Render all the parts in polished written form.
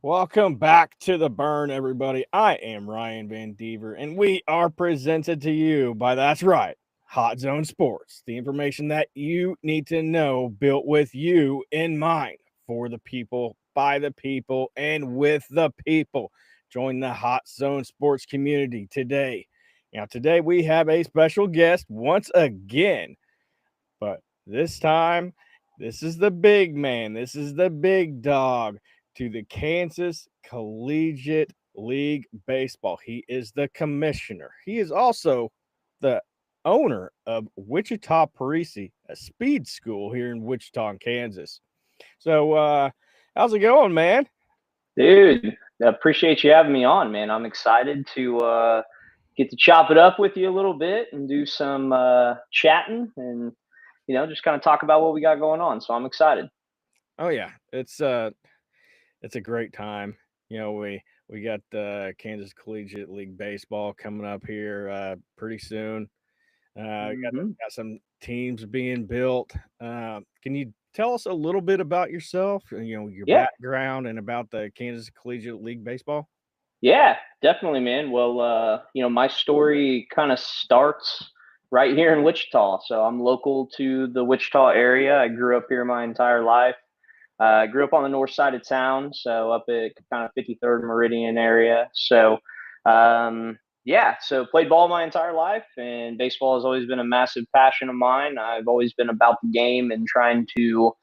Welcome back to the burn, everybody. I am Ryan Van Dever, and we are presented to you by that's right, Hot Zone Sports. The information that you need to know, built with you in mind, for the people, by the people, and with the people. Join the Hot Zone Sports community today. Now, today we have a special guest once again, but this time, this is the big man. This is the big dog to the Kansas Collegiate League Baseball. He is the commissioner. He is also the owner of Wichita Parisi, a speed school here in Wichita, Kansas. So, how's it going, man? Dude, I appreciate you having me on, man. I'm excited to get to chop it up with you a little bit and do some chatting and just kind of talk about what we got going on. So I'm excited. Oh yeah, it's a great time. We got Kansas Collegiate League Baseball coming up here pretty soon. Hmm. Got some teams being built. Can you tell us a little bit about yourself? Your Yeah, background and about the Kansas Collegiate League Baseball. yeah, definitely, man. Well, my story kind of starts right here in Wichita. So I'm local to the Wichita area. I grew up here my entire life. I grew up on the north side of town, so up at kind of 53rd Meridian area. So, so played ball my entire life, and baseball has always been a massive passion of mine. I've always been about the game and trying to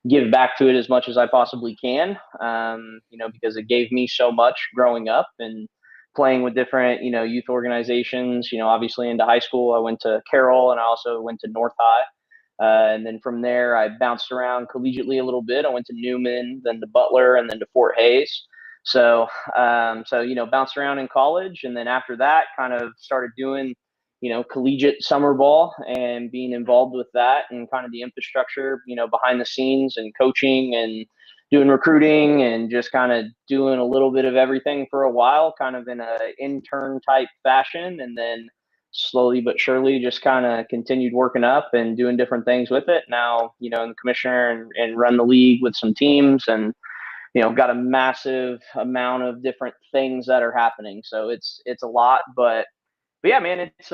give back to it as much as I possibly can, because it gave me so much growing up and playing with different, youth organizations. Obviously into high school, I went to Carroll and I also went to North High. And then from there, I bounced around collegiately a little bit. I went to Newman, then to Butler, and then to Fort Hayes. So bounced around in college, and then after that, kind of started doing, collegiate summer ball and being involved with that and kind of the infrastructure, behind the scenes and coaching and doing recruiting and just kind of doing a little bit of everything for a while, kind of in a intern type fashion, and then slowly but surely just kind of continued working up and doing different things with it. Now, I'm the commissioner and run the league with some teams and got a massive amount of different things that are happening. So it's a lot, but yeah, man, it's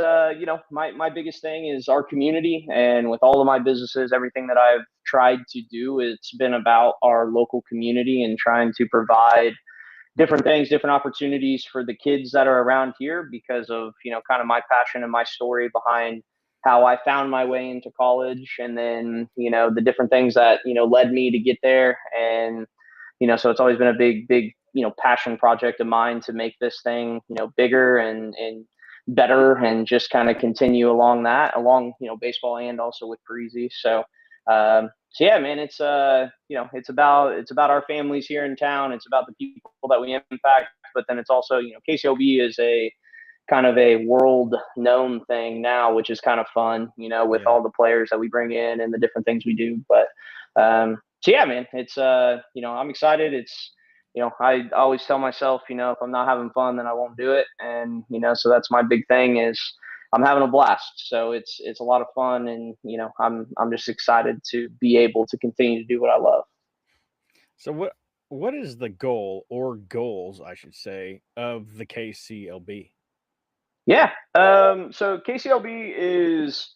my biggest thing is our community, and with all of my businesses, everything that I've tried to do, it's been about our local community and trying to provide different things, different opportunities for the kids that are around here because of, kind of my passion and my story behind how I found my way into college and then, the different things that, led me to get there. And, so it's always been a big, passion project of mine to make this thing, bigger and better and just kind of continue along, baseball and also with Parisi. So yeah, man, it's about our families here in town. It's about the people that we impact, but then it's also, KCLB is a kind of a world known thing now, which is kind of fun, with Yeah. all the players that we bring in and the different things we do. So yeah, man, it's I'm excited. I always tell myself, if I'm not having fun, then I won't do it. And, so that's my big thing is I'm having a blast. So it's a lot of fun, and I'm just excited to be able to continue to do what I love. So what is the goal or goals, I should say, of the KCLB? Yeah. So KCLB is,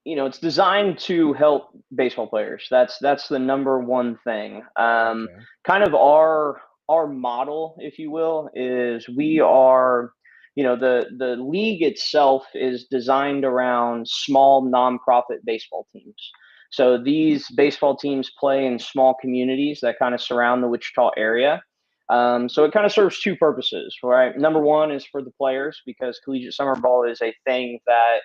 it's designed to help baseball players. That's the number one thing. Okay. Kind of our model, if you will, is we are, the league itself is designed around small nonprofit baseball teams. So these baseball teams play in small communities that kind of surround the Wichita area. So it kind of serves two purposes, right? Number one is for the players because collegiate summer ball is a thing that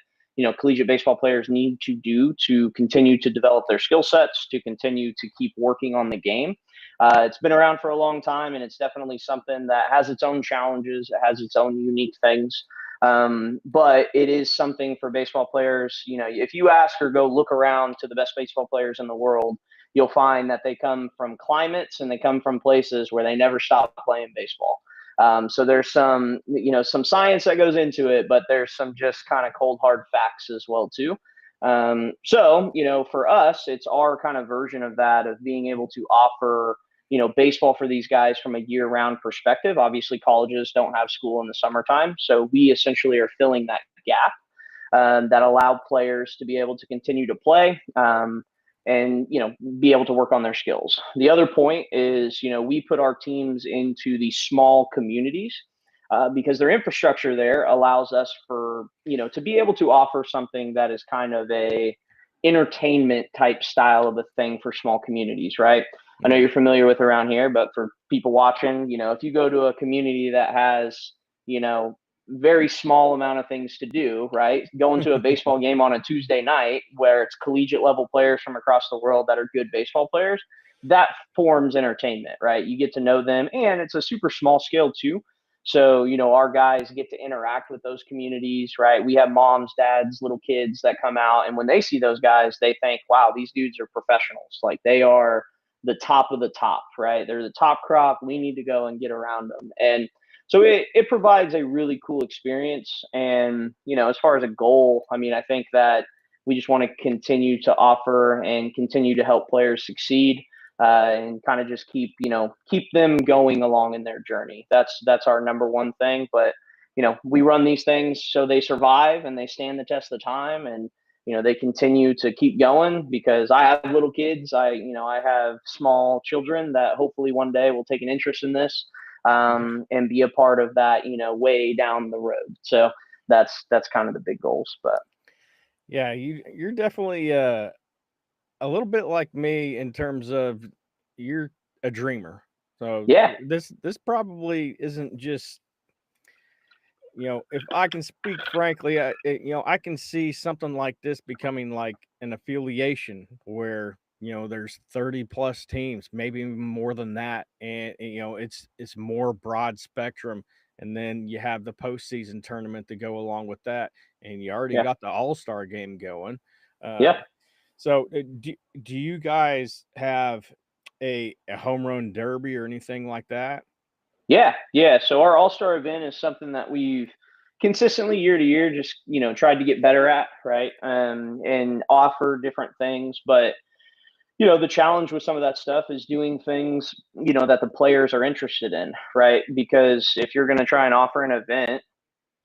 collegiate baseball players need to do to continue to develop their skill sets, to continue to keep working on the game. It's been around for a long time, and it's definitely something that has its own challenges. It has its own unique things. But it is something for baseball players. If you ask or go look around to the best baseball players in the world, you'll find that they come from climates and they come from places where they never stop playing baseball. So there's some science that goes into it, but there's some just kind of cold hard facts as well too. So for us, it's our kind of version of that of being able to offer baseball for these guys from a year-round perspective. Obviously, colleges don't have school in the summertime, so we essentially are filling that gap that allow players to be able to continue to play and be able to work on their skills. The other point is we put our teams into these small communities because their infrastructure there allows us for to be able to offer something that is kind of a entertainment type style of a thing for small communities, right? I know you're familiar with around here, but for people watching, if you go to a community that has very small amount of things to do, right? Going to a baseball game on a Tuesday night where it's collegiate level players from across the world that are good baseball players, that forms entertainment, right? You get to know them, and it's a super small scale too. So, our guys get to interact with those communities, right? We have moms, dads, little kids that come out, and when they see those guys, they think, wow, these dudes are professionals. Like, they are the top of the top, right? They're the top crop. We need to go and get around them. And so it provides a really cool experience. And, as far as a goal, I mean, I think that we just want to continue to offer and continue to help players succeed and kind of just keep them going along in their journey. That's our number one thing. But, we run these things so they survive and they stand the test of time, and, they continue to keep going because I have little kids. I have small children that hopefully one day will take an interest in this and be a part of that, way down the road. So that's kind of the big goals. But yeah, you're definitely a little bit like me in terms of you're a dreamer. So yeah, this probably isn't just if I can speak frankly, I can see something like this becoming like an affiliation where there's 30 plus teams, maybe even more than that, and it's more broad spectrum, and then you have the postseason tournament to go along with that, and you already yeah, got the All-Star game going. Uh, yeah. so do you guys have a home run derby or anything like that? Yeah, yeah. So our all-star event is something that we've consistently year to year just, tried to get better at, right? And offer different things. But, the challenge with some of that stuff is doing things, that the players are interested in, right? Because if you're going to try and offer an event,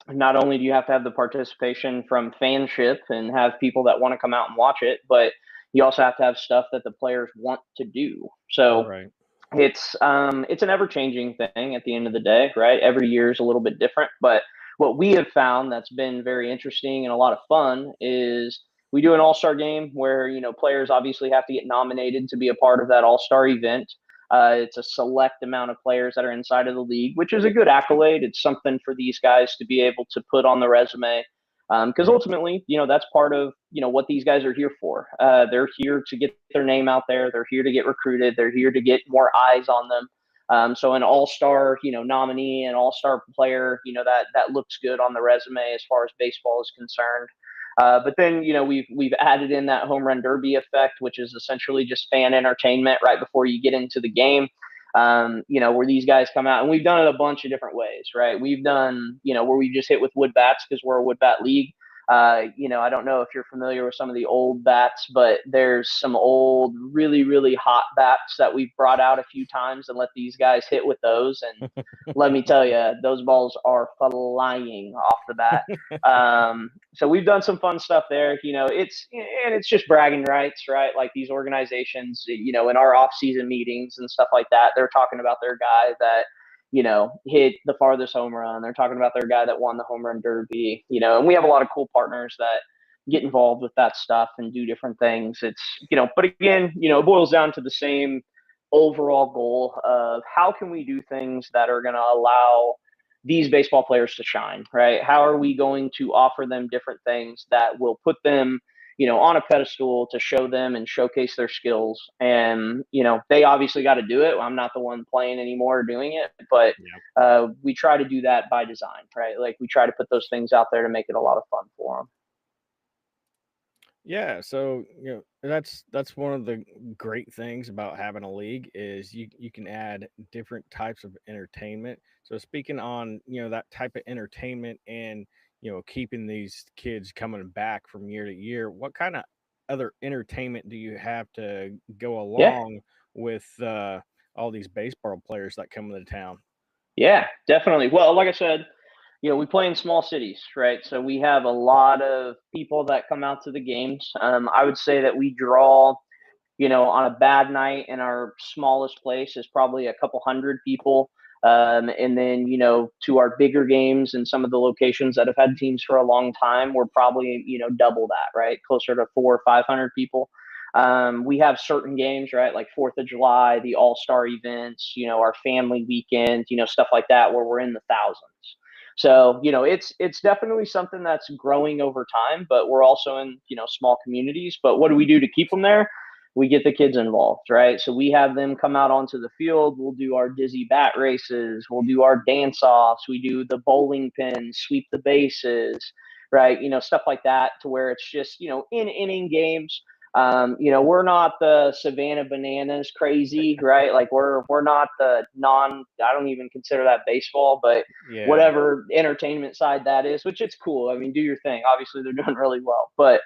not only do you have to have the participation from fanship and have people that want to come out and watch it, but you also have to have stuff that the players want to do. So Right. it's an ever changing thing at the end of the day, right? Every year is a little bit different, but what we have found that's been very interesting and a lot of fun is we do an all-star game where players obviously have to get nominated to be a part of that all-star event. It's a select amount of players that are inside of the league, which is a good accolade. It's something for these guys to be able to put on the resume because Right. ultimately, that's part of what these guys are here for. They're here to get their name out there. They're here to get recruited. They're here to get more eyes on them. So an all-star, nominee, an all-star player, that looks good on the resume as far as baseball is concerned. But then, we've added in that home run derby effect, which is essentially just fan entertainment right before you get into the game. Where these guys come out, and we've done it a bunch of different ways, right? We've done, where we just hit with wood bats because we're a wood bat league. I don't know if you're familiar with some of the old bats, but there's some old, really, really hot bats that we've brought out a few times and let these guys hit with those. And let me tell you, those balls are flying off the bat. So we've done some fun stuff there. It's just bragging rights, right? Like these organizations, in our off-season meetings and stuff like that, they're talking about their guy that hit the farthest home run. They're talking about their guy that won the home run derby, and we have a lot of cool partners that get involved with that stuff and do different things. It's, but again, it boils down to the same overall goal of how can we do things that are going to allow these baseball players to shine, right? How are we going to offer them different things that will put them on a pedestal to show them and showcase their skills. And, they obviously got to do it. I'm not the one playing anymore or doing it, but we try to do that by design, right? Like we try to put those things out there to make it a lot of fun for them. Yeah, so that's one of the great things about having a league is you can add different types of entertainment. So speaking on that type of entertainment and keeping these kids coming back from year to year, what kind of other entertainment do you have to go Yeah. along with all these baseball players that come into town. Yeah, definitely. Well, like I said, we play in small cities, right? So we have a lot of people that come out to the games. I would say that we draw, on a bad night in our smallest place is probably a couple hundred people. And then, to our bigger games and some of the locations that have had teams for a long time, we're probably, double that, right? Closer to 400 or 500 people. We have certain games, right? Like 4th of July, the All-Star events, our family weekend, stuff like that, where we're in the thousands. So, it's definitely something that's growing over time, but we're also in, small communities. But what do we do to keep them there? We get the kids involved, right? So we have them come out onto the field. We'll do our dizzy bat races. We'll do our dance offs. We do the bowling pins, sweep the bases, right? Stuff like that, to where it's just, in inning games. We're not the Savannah Bananas crazy, right? Like we're not the I don't even consider that baseball, but Yeah. whatever entertainment side that is, which it's cool. I mean, do your thing. Obviously they're doing really well, but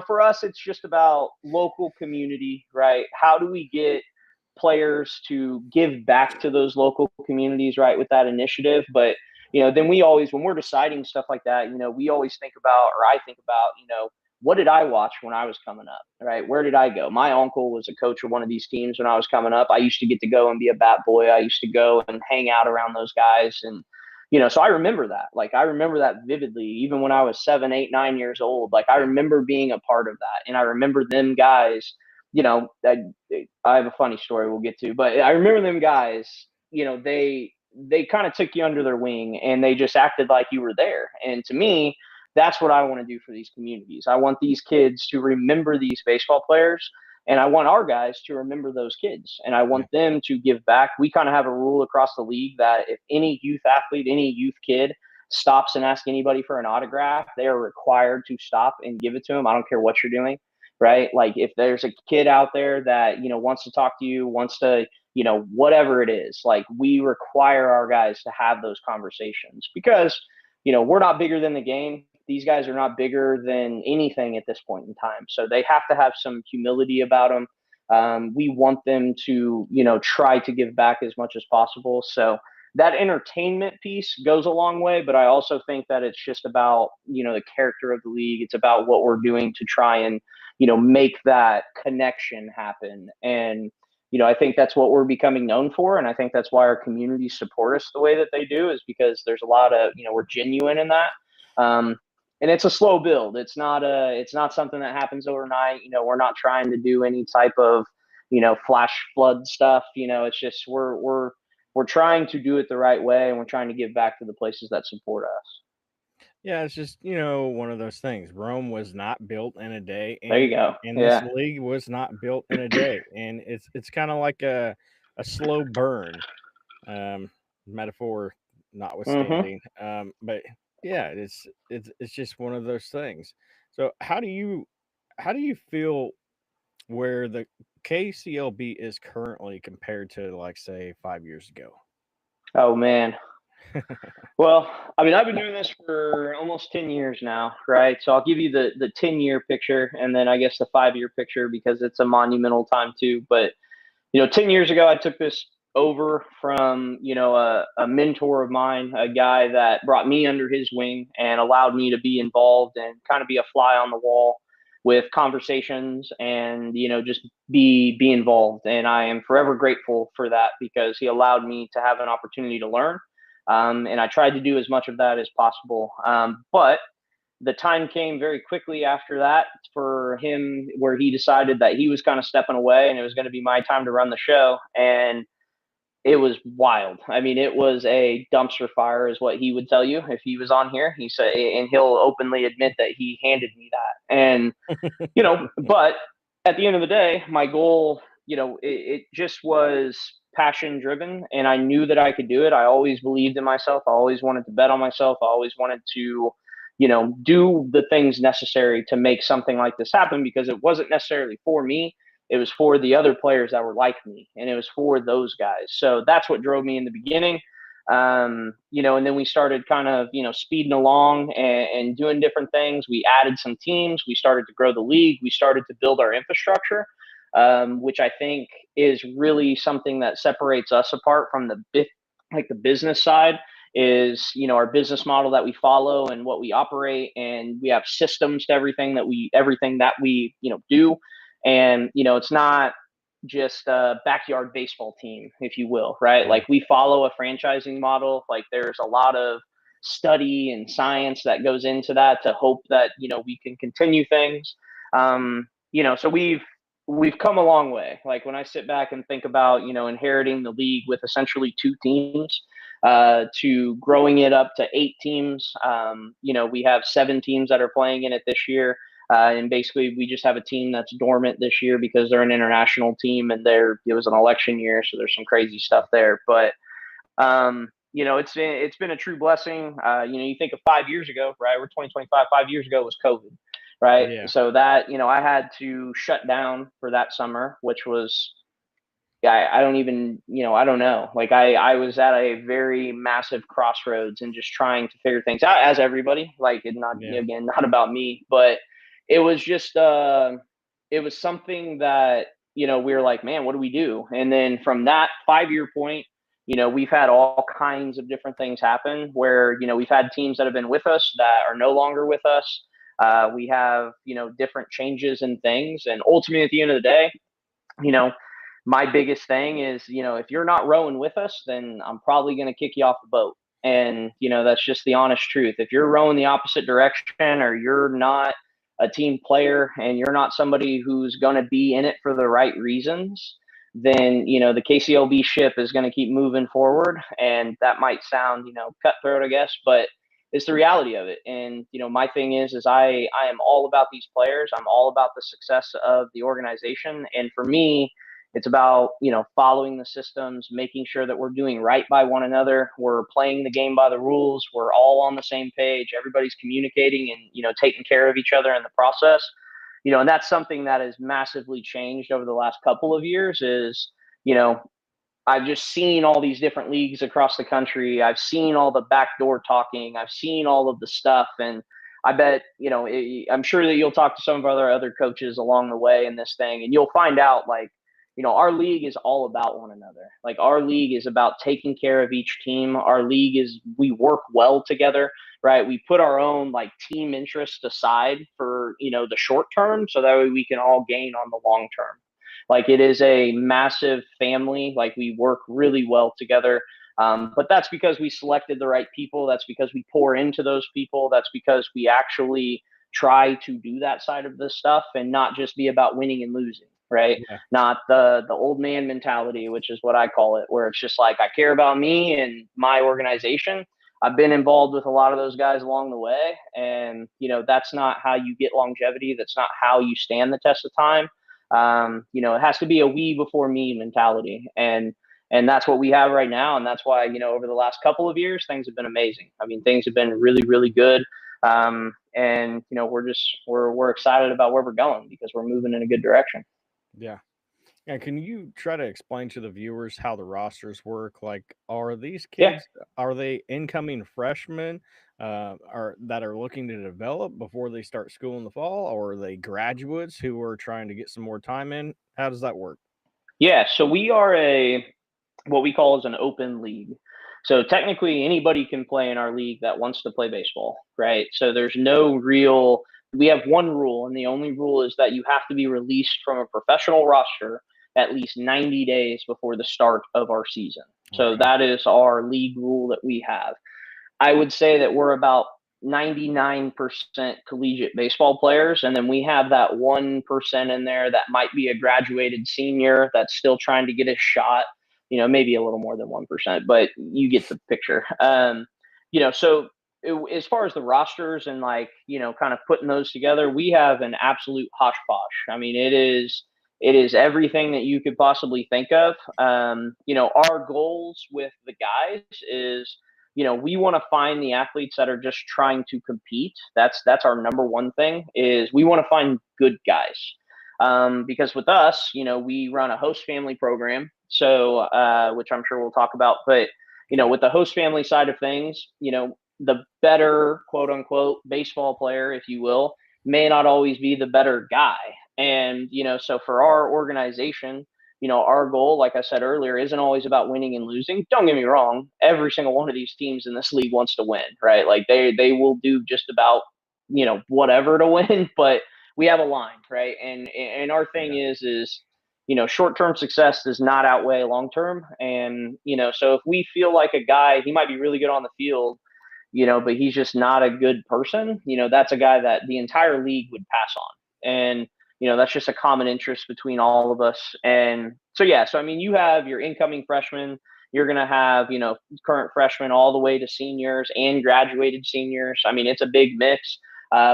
for us, it's just about local community, right? How do we get players to give back to those local communities, right, with that initiative? But, then we always, when we're deciding stuff like that, we always think about, or I think about, what did I watch when I was coming up, right? Where did I go? My uncle was a coach of one of these teams when I was coming up. I used to get to go and be a bat boy. I used to go and hang out around those guys. And so I remember that. Like, I remember that vividly, even when I was 7, 8, 9 years old. Like, I remember being a part of that. And I remember them guys, I have a funny story we'll get to, but I remember them guys, they kind of took you under their wing and they just acted like you were there. And to me, that's what I want to do for these communities. I want these kids to remember these baseball players, and I want our guys to remember those kids, and I want them to give back. We kind of have a rule across the league that if any youth athlete, any youth kid stops and asks anybody for an autograph, they are required to stop and give it to them. I don't care what you're doing, right? Like, if there's a kid out there that, wants to talk to you, wants to, whatever it is, like, we require our guys to have those conversations because, we're not bigger than the game. These guys are not bigger than anything at this point in time. So they have to have some humility about them. We want them to, try to give back as much as possible. So that entertainment piece goes a long way, but I also think that it's just about, the character of the league. It's about what we're doing to try and, make that connection happen. And, I think that's what we're becoming known for. And I think that's why our communities support us the way that they do, is because there's a lot of, we're genuine in that. And it's a slow build. It's not something that happens overnight. We're not trying to do any type of, flash flood stuff. It's just, we're trying to do it the right way, and we're trying to give back to the places that support us. Yeah, it's just, one of those things. Rome was not built in a day, There you go. and this Yeah. league was not built in a day. And it's kind of like a slow burn, metaphor Mm-hmm. notwithstanding. But yeah, it's just one of those things. So how do you feel where the KCLB is currently compared to, like, say, 5 years ago? Oh man. Well, I mean, I've been doing this for almost 10 years now, right? So I'll give you the 10-year picture, and then I guess the 5-year picture, because it's a monumental time too. But 10 years ago, I took this over from, a mentor of mine, a guy that brought me under his wing and allowed me to be involved and kind of be a fly on the wall with conversations and, just be involved. And I am forever grateful for that, because he allowed me to have an opportunity to learn. And I tried to do as much of that as possible. But the time came very quickly after that for him, where he decided that he was kind of stepping away and it was going to be my time to run the show. And it was wild. I mean, it was a dumpster fire, is what he would tell you if he was on here. He said, and he'll openly admit that he handed me that. And, but at the end of the day, my goal, it just was passion driven, and I knew that I could do it. I always believed in myself. I always wanted to bet on myself. I always wanted to, do the things necessary to make something like this happen, because it wasn't necessarily for me. It was for the other players that were like me, and it was for those guys. So that's what drove me in the beginning. And then we started kind of, speeding along and doing different things. We added some teams. We started to grow the league. We started to build our infrastructure. which I think is really something that separates us apart from the business side. Is, our business model that we follow and what we operate, and we have systems to everything that we do. And it's not just a backyard baseball team, if you will, right? Yeah. Like, we follow a franchising model. Like, there's a lot of study and science that goes into that to hope that we can continue things. So we've come a long way. Like, when I sit back and think about inheriting the league with essentially 2 teams, to growing it up to 8 teams. We have 7 teams that are playing in it this year. And basically, we just have a team that's dormant this year because they're an international team, and it was an election year, so there's some crazy stuff there. But it's been a true blessing. You think of 5 years ago, right? We're 2025. 5 years ago was COVID, right? Yeah. So that I had to shut down for that summer, which was. I don't even, I don't know. Like, I was at a very massive crossroads and just trying to figure things out, as everybody, like, again, not about me, but it was just, it was something that, we were like, man, what do we do? And then from that 5-year point, we've had all kinds of different things happen where, we've had teams that have been with us that are no longer with us. We have, different changes and things. And ultimately, at the end of the day, my biggest thing is, if you're not rowing with us, then I'm probably going to kick you off the boat. And, that's just the honest truth. If you're rowing the opposite direction, or you're not a team player and you're not somebody who's going to be in it for the right reasons, then, the KCLB ship is going to keep moving forward. And that might sound, cutthroat, I guess, but it's the reality of it. And, my thing is I am all about these players. I'm all about the success of the organization. And for me, it's about, following the systems, making sure that we're doing right by one another. We're playing the game by the rules. We're all on the same page. Everybody's communicating and, taking care of each other in the process. And that's something that has massively changed over the last couple of years is, I've just seen all these different leagues across the country. I've seen all the backdoor talking. I've seen all of the stuff. And I bet, I'm sure that you'll talk to some of our other coaches along the way in this thing, and you'll find out, like, our league is all about one another. Like, our league is about taking care of each team. Our league is, we work well together, right? We put our own, like, team interest aside for, the short term, so that way we can all gain on the long term. Like, it is a massive family. Like, we work really well together. But that's because we selected the right people. That's because we pour into those people. That's because we actually try to do that side of this stuff and not just be about winning and losing. Right. Yeah. Not the old man mentality, which is what I call it, where it's just like, I care about me and my organization. I've been involved with a lot of those guys along the way. And, that's not how you get longevity. That's not how you stand the test of time. It has to be a we before me mentality. And that's what we have right now. And that's why, over the last couple of years, things have been amazing. I mean, things have been really, really good. And, we're excited about where we're going because we're moving in a good direction. Yeah. And can you try to explain to the viewers how the rosters work? Like, are these kids, are they incoming freshmen that are looking to develop before they start school in the fall? Or are they graduates who are trying to get some more time in? How does that work? Yeah. So we are what we call as an open league. So technically anybody can play in our league that wants to play baseball, right? So there's we have one rule, and the only rule is that you have to be released from a professional roster at least 90 days before the start of our season. So that is our league rule that we have. I would say that we're about 99% collegiate baseball players. And then we have that 1% in there that might be a graduated senior that's still trying to get a shot, maybe a little more than 1%, but you get the picture. So as far as the rosters and kind of putting those together, we have an absolute hodgepodge. I mean, it is everything that you could possibly think of. Our goals with the guys is, we want to find the athletes that are just trying to compete. That's our number one thing is we want to find good guys. Because with us, we run a host family program. So, which I'm sure we'll talk about, but, with the host family side of things, the better quote unquote baseball player, if you will, may not always be the better guy. And, so for our organization, our goal, like I said earlier, isn't always about winning and losing. Don't get me wrong. Every single one of these teams in this league wants to win, right? Like they will do just about, whatever to win, but we have a line, right? And our thing is, short-term success does not outweigh long-term. And, so if we feel like a guy, he might be really good on the field, but he's just not a good person, that's a guy that the entire league would pass on. And, that's just a common interest between all of us. And so, I mean, you have your incoming freshmen, you're going to have, current freshmen all the way to seniors and graduated seniors. I mean, it's a big mix.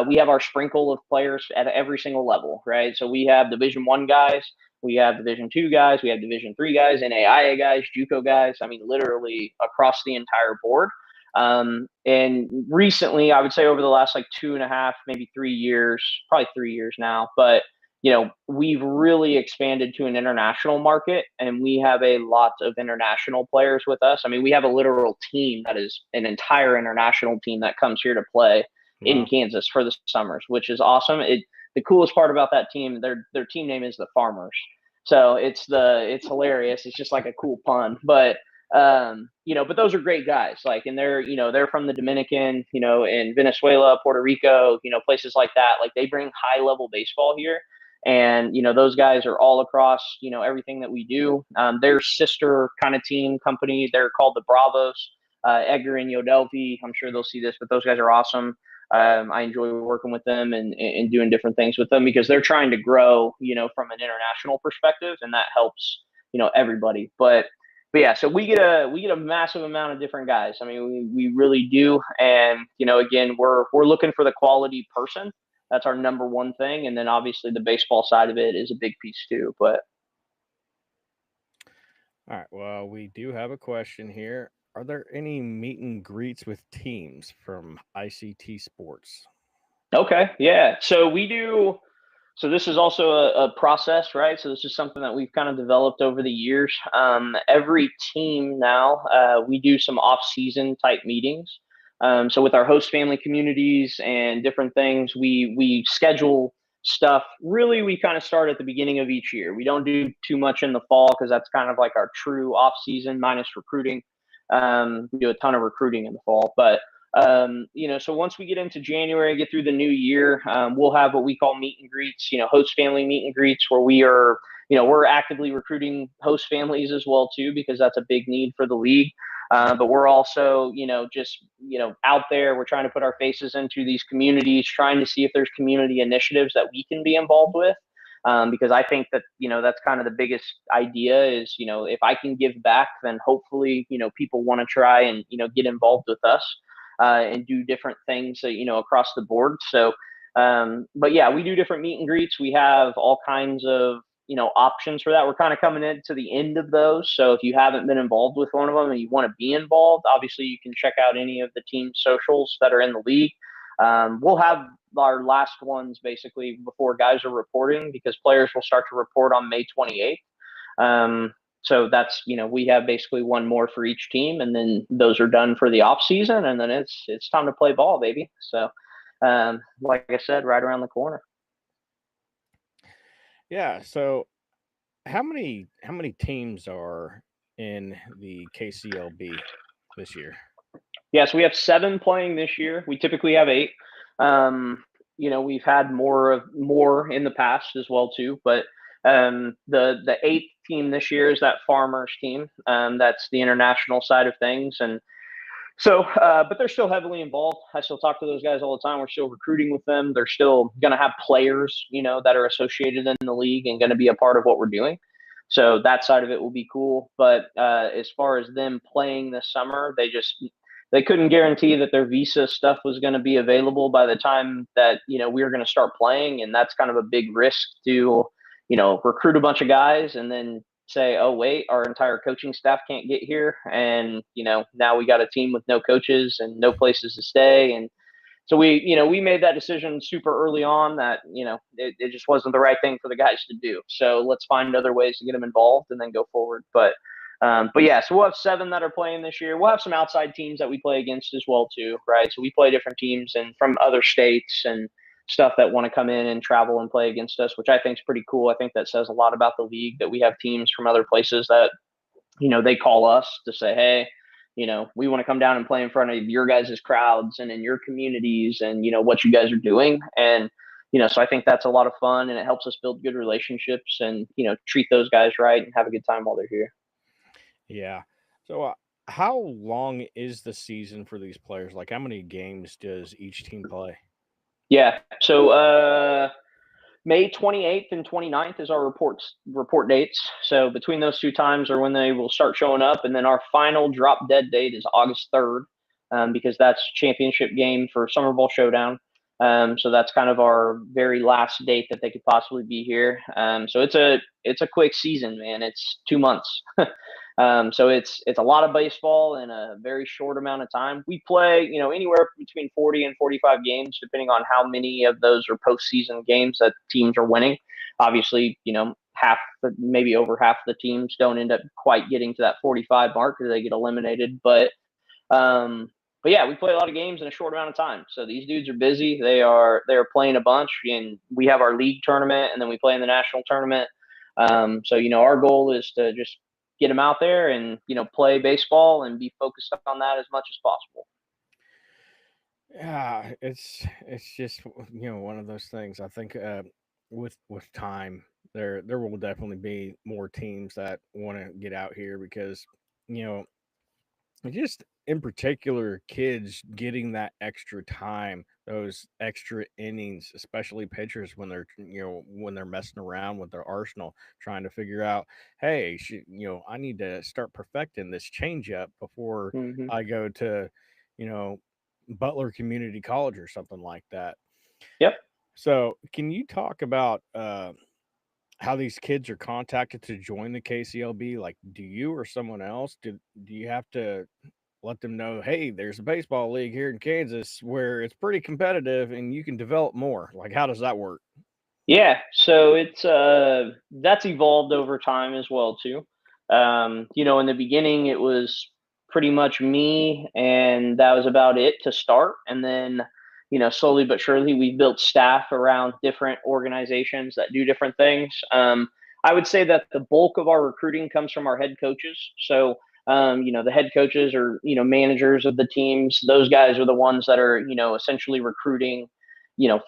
We have our sprinkle of players at every single level, right? So we have Division I guys, we have Division II guys, we have Division III guys, NAIA guys, JUCO guys. I mean, literally across the entire board. And recently, I would say over the last like 2.5, maybe 3 years, probably 3 years now, but we've really expanded to an international market, and we have a lot of international players with us. I mean, we have a literal team that is an entire international team that comes here to play in Kansas for the summers, which is awesome. The coolest part about that team, their team name is the Farmers. So it's hilarious. It's just like a cool pun, but but those are great guys. Like, and they're from the Dominican, in Venezuela, Puerto Rico, places like that. Like, they bring high level baseball here. And, those guys are all across, everything that we do. Their sister kind of team company, they're called the Bravos, Edgar and Yodelvi. I'm sure they'll see this, but those guys are awesome. I enjoy working with them and doing different things with them because they're trying to grow, from an international perspective, and that helps, everybody. But yeah, so we get a massive amount of different guys. I mean, we really do. And, again, we're looking for the quality person. That's our number one thing. And then obviously the baseball side of it is a big piece too. But all right. Well, we do have a question here. Are there any meet and greets with teams from ICT Sports? okay, yeah. So we do. So this is also a process, right? So this is something that we've kind of developed over the years. Every team now, we do some off-season type meetings. So with our host family communities and different things, we schedule stuff. Really, we kind of start at the beginning of each year. We don't do too much in the fall because that's kind of like our true off-season minus recruiting. We do a ton of recruiting in the fall, but so once we get into January, get through the new year, we'll have what we call meet and greets, host family meet and greets where we are, we're actively recruiting host families as well too, because that's a big need for the league. But we're also, just, out there, we're trying to put our faces into these communities, trying to see if there's community initiatives that we can be involved with. Because I think that, that's kind of the biggest idea is, if I can give back, then hopefully, people want to try and, get involved with us. And do different things, across the board. So, but yeah, we do different meet and greets. We have all kinds of, options for that. We're kind of coming into the end of those. So if you haven't been involved with one of them and you want to be involved, obviously you can check out any of the team socials that are in the league. We'll have our last ones basically before guys are reporting because players will start to report on May 28th. So that's, we have basically one more for each team, and then those are done for the off season, and then it's time to play ball, baby. So, like I said, right around the corner. Yeah. So how many teams are in the KCLB this year? Yeah, so we have 7 playing this year. We typically have 8. We've had more in the past as well too, but the 8th team this year is that Farmers team. That's the international side of things, and so, but they're still heavily involved. I still talk to those guys all the time. We're still recruiting with them. They're still going to have players, that are associated in the league and going to be a part of what we're doing. So that side of it will be cool. But as far as them playing this summer, they couldn't guarantee that their visa stuff was going to be available by the time that, we were going to start playing. And that's kind of a big risk to, recruit a bunch of guys and then say, oh, wait, our entire coaching staff can't get here. And, now we got a team with no coaches and no places to stay. And so we made that decision super early on that, it just wasn't the right thing for the guys to do. So let's find other ways to get them involved and then go forward. But yeah, so we'll have 7 that are playing this year. We'll have some outside teams that we play against as well too, right? So we play different teams and from other states, and stuff that want to come in and travel and play against us, which I think is pretty cool. I think that says a lot about the league that we have teams from other places that, they call us to say, hey, we want to come down and play in front of your guys' crowds and in your communities and, what you guys are doing. And, so I think that's a lot of fun, and it helps us build good relationships and, treat those guys right and have a good time while they're here. Yeah. So, how long is the season for these players? Like, how many games does each team play? Yeah. So, May 28th and 29th is our report dates. So between those two times are when they will start showing up. And then our final drop dead date is August 3rd, because that's championship game for Summer Bowl Showdown. So that's kind of our very last date that they could possibly be here. So it's a quick season, man. It's 2 months. So it's a lot of baseball in a very short amount of time. We play, anywhere between 40 and 45 games, depending on how many of those are postseason games that teams are winning. Obviously, maybe over half the teams don't end up quite getting to that 45 mark because they get eliminated. But yeah, we play a lot of games in a short amount of time. So these dudes are busy. They're playing a bunch, and we have our league tournament, and then we play in the national tournament. So our goal is to just get them out there and play baseball and be focused on that as much as possible. Yeah, it's just one of those things. I think with time, there will definitely be more teams that want to get out here because just in particular, kids getting that extra time, those extra innings, especially pitchers when they're when they're messing around with their arsenal, trying to figure out, hey, I need to start perfecting this changeup before Mm-hmm. I go to, you know, Butler Community College or something like that. Yep. So, can you talk about how these kids are contacted to join the KCLB? Like, do you or someone else do you have to let them know, hey, there's a baseball league here in Kansas where it's pretty competitive and you can develop more? Like, how does that work? Yeah, so it's that's evolved over time as well too. In the beginning it was pretty much me, and that was about it to start. And then, slowly but surely we built staff around different organizations that do different things. I would say that the bulk of our recruiting comes from our head coaches. So the head coaches are, managers of the teams. Those guys are the ones that are, essentially recruiting,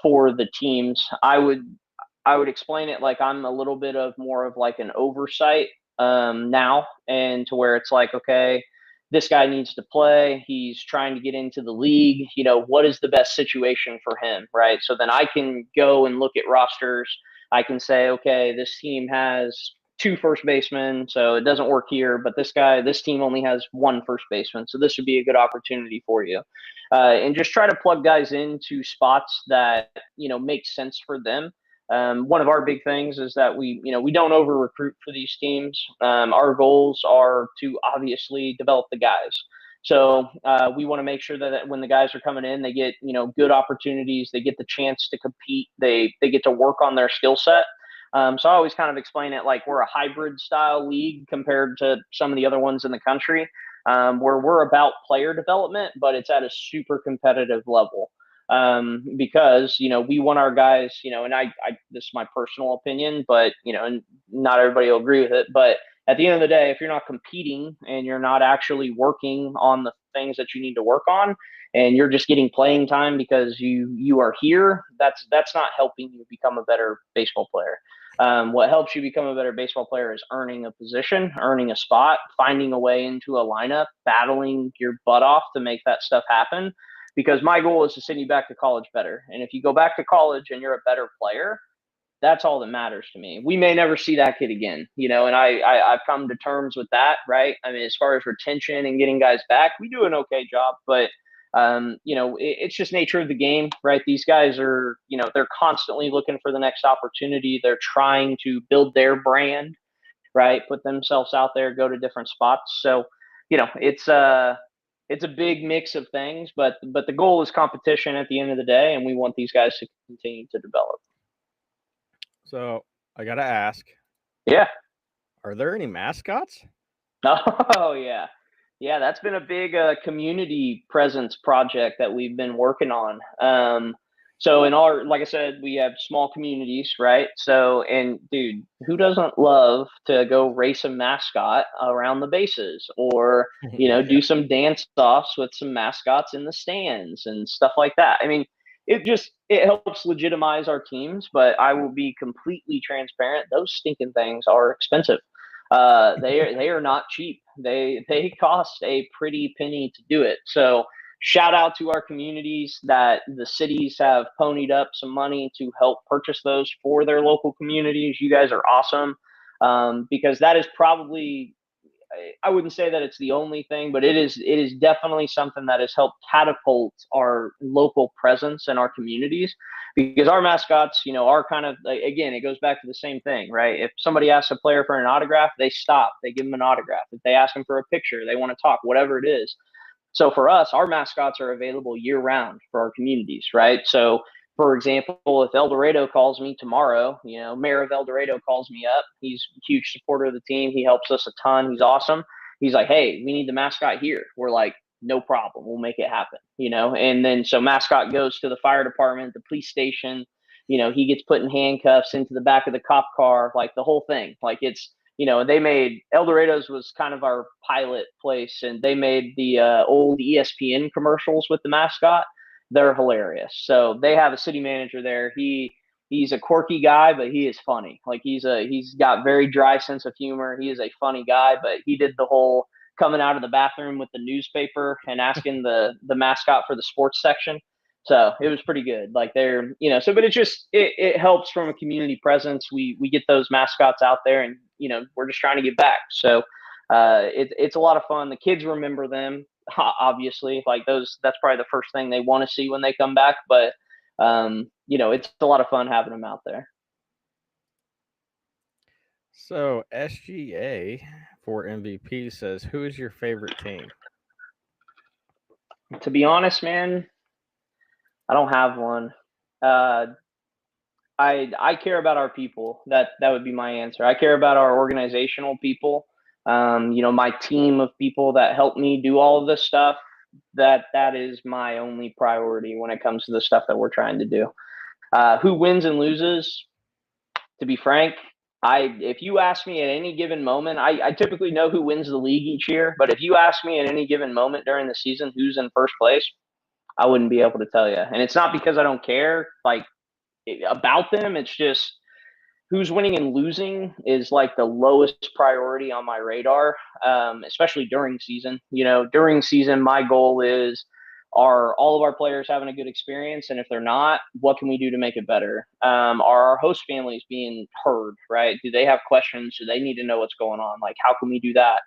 for the teams. I would explain it like I'm a little bit of more of like an oversight now, and to where it's like, okay, this guy needs to play. He's trying to get into the league. What is the best situation for him, right? So then I can go and look at rosters. I can say, okay, this team has 2 first basemen, so it doesn't work here. But this team only has 1 first baseman, so this would be a good opportunity for you. And just try to plug guys into spots that make sense for them. One of our big things is that we don't over recruit for these teams. Our goals are to obviously develop the guys. So we want to make sure that when the guys are coming in, they get good opportunities. They get the chance to compete. They get to work on their skill set. So I always kind of explain it like we're a hybrid style league compared to some of the other ones in the country, where we're about player development, but it's at a super competitive level. Because we want our guys, and I this is my personal opinion, but and not everybody will agree with it. But at the end of the day, if you're not competing and you're not actually working on the things that you need to work on, and you're just getting playing time because you are here, that's not helping you become a better baseball player. What helps you become a better baseball player is earning a position, earning a spot, finding a way into a lineup, battling your butt off to make that stuff happen. Because my goal is to send you back to college better. And if you go back to college and you're a better player, that's all that matters to me. We may never see that kid again, and I've come to terms with that, right? I mean, as far as retention and getting guys back, we do an okay job, but it's just nature of the game, right? These guys are, they're constantly looking for the next opportunity. They're trying to build their brand, right? Put themselves out there, go to different spots. So, it's a big mix of things, but the goal is competition at the end of the day, and we want these guys to continue to develop. So, I got to ask, Yeah. are there any mascots? Oh, yeah. Yeah, that's been a big community presence project that we've been working on. So in our, like I said, we have small communities, right? So, and dude, who doesn't love to go race a mascot around the bases, or, Yeah. do some dance offs with some mascots in the stands and stuff like that? I mean, it helps legitimize our teams, but I will be completely transparent. Those stinking things are expensive. They are not cheap. They cost a pretty penny to do it. So shout out to our communities that the cities have ponied up some money to help purchase those for their local communities. You guys are awesome, because that is probably, I wouldn't say that it's the only thing, but it is definitely something that has helped catapult our local presence in our communities, because our mascots, are kind of, like, again, it goes back to the same thing, right? If somebody asks a player for an autograph, they stop, they give them an autograph. If they ask them for a picture, they want to talk, whatever it is. So for us, our mascots are available year round for our communities, right? So for example, if El Dorado calls me tomorrow, Mayor of El Dorado calls me up. He's a huge supporter of the team. He helps us a ton. He's awesome. He's like, hey, we need the mascot here. We're like, no problem. We'll make it happen. And then so mascot goes to the fire department, the police station. He gets put in handcuffs into the back of the cop car, like the whole thing. Like they made El Dorado's was kind of our pilot place, and they made the old ESPN commercials with the mascot. They're hilarious. So they have a city manager there. He's a quirky guy, but he is funny. Like he's got very dry sense of humor. He is a funny guy, but he did the whole coming out of the bathroom with the newspaper and asking the mascot for the sports section. So it was pretty good. Like but it helps from a community presence. We get those mascots out there, and we're just trying to get back. So it's a lot of fun. The kids remember them, obviously. Like that's probably the first thing they want to see when they come back. But it's a lot of fun having them out there. So SGA for MVP says, "Who is your favorite team?" To be honest, man, I don't have one. Uh, I care about our people. That would be my answer. I care about our organizational people. My team of people that help me do all of this stuff. That is my only priority when it comes to the stuff that we're trying to do. Who wins and loses? To be frank, if you ask me at any given moment, I typically know who wins the league each year. But if you ask me at any given moment during the season who's in first place, I wouldn't be able to tell you. And it's not because I don't care. Like about them. It's just who's winning and losing is like the lowest priority on my radar, especially during season. During season, my goal is, are all of our players having a good experience? And if they're not, what can we do to make it better? Are our host families being heard, right? Do they have questions? Do they need to know what's going on? Like, how can we do that?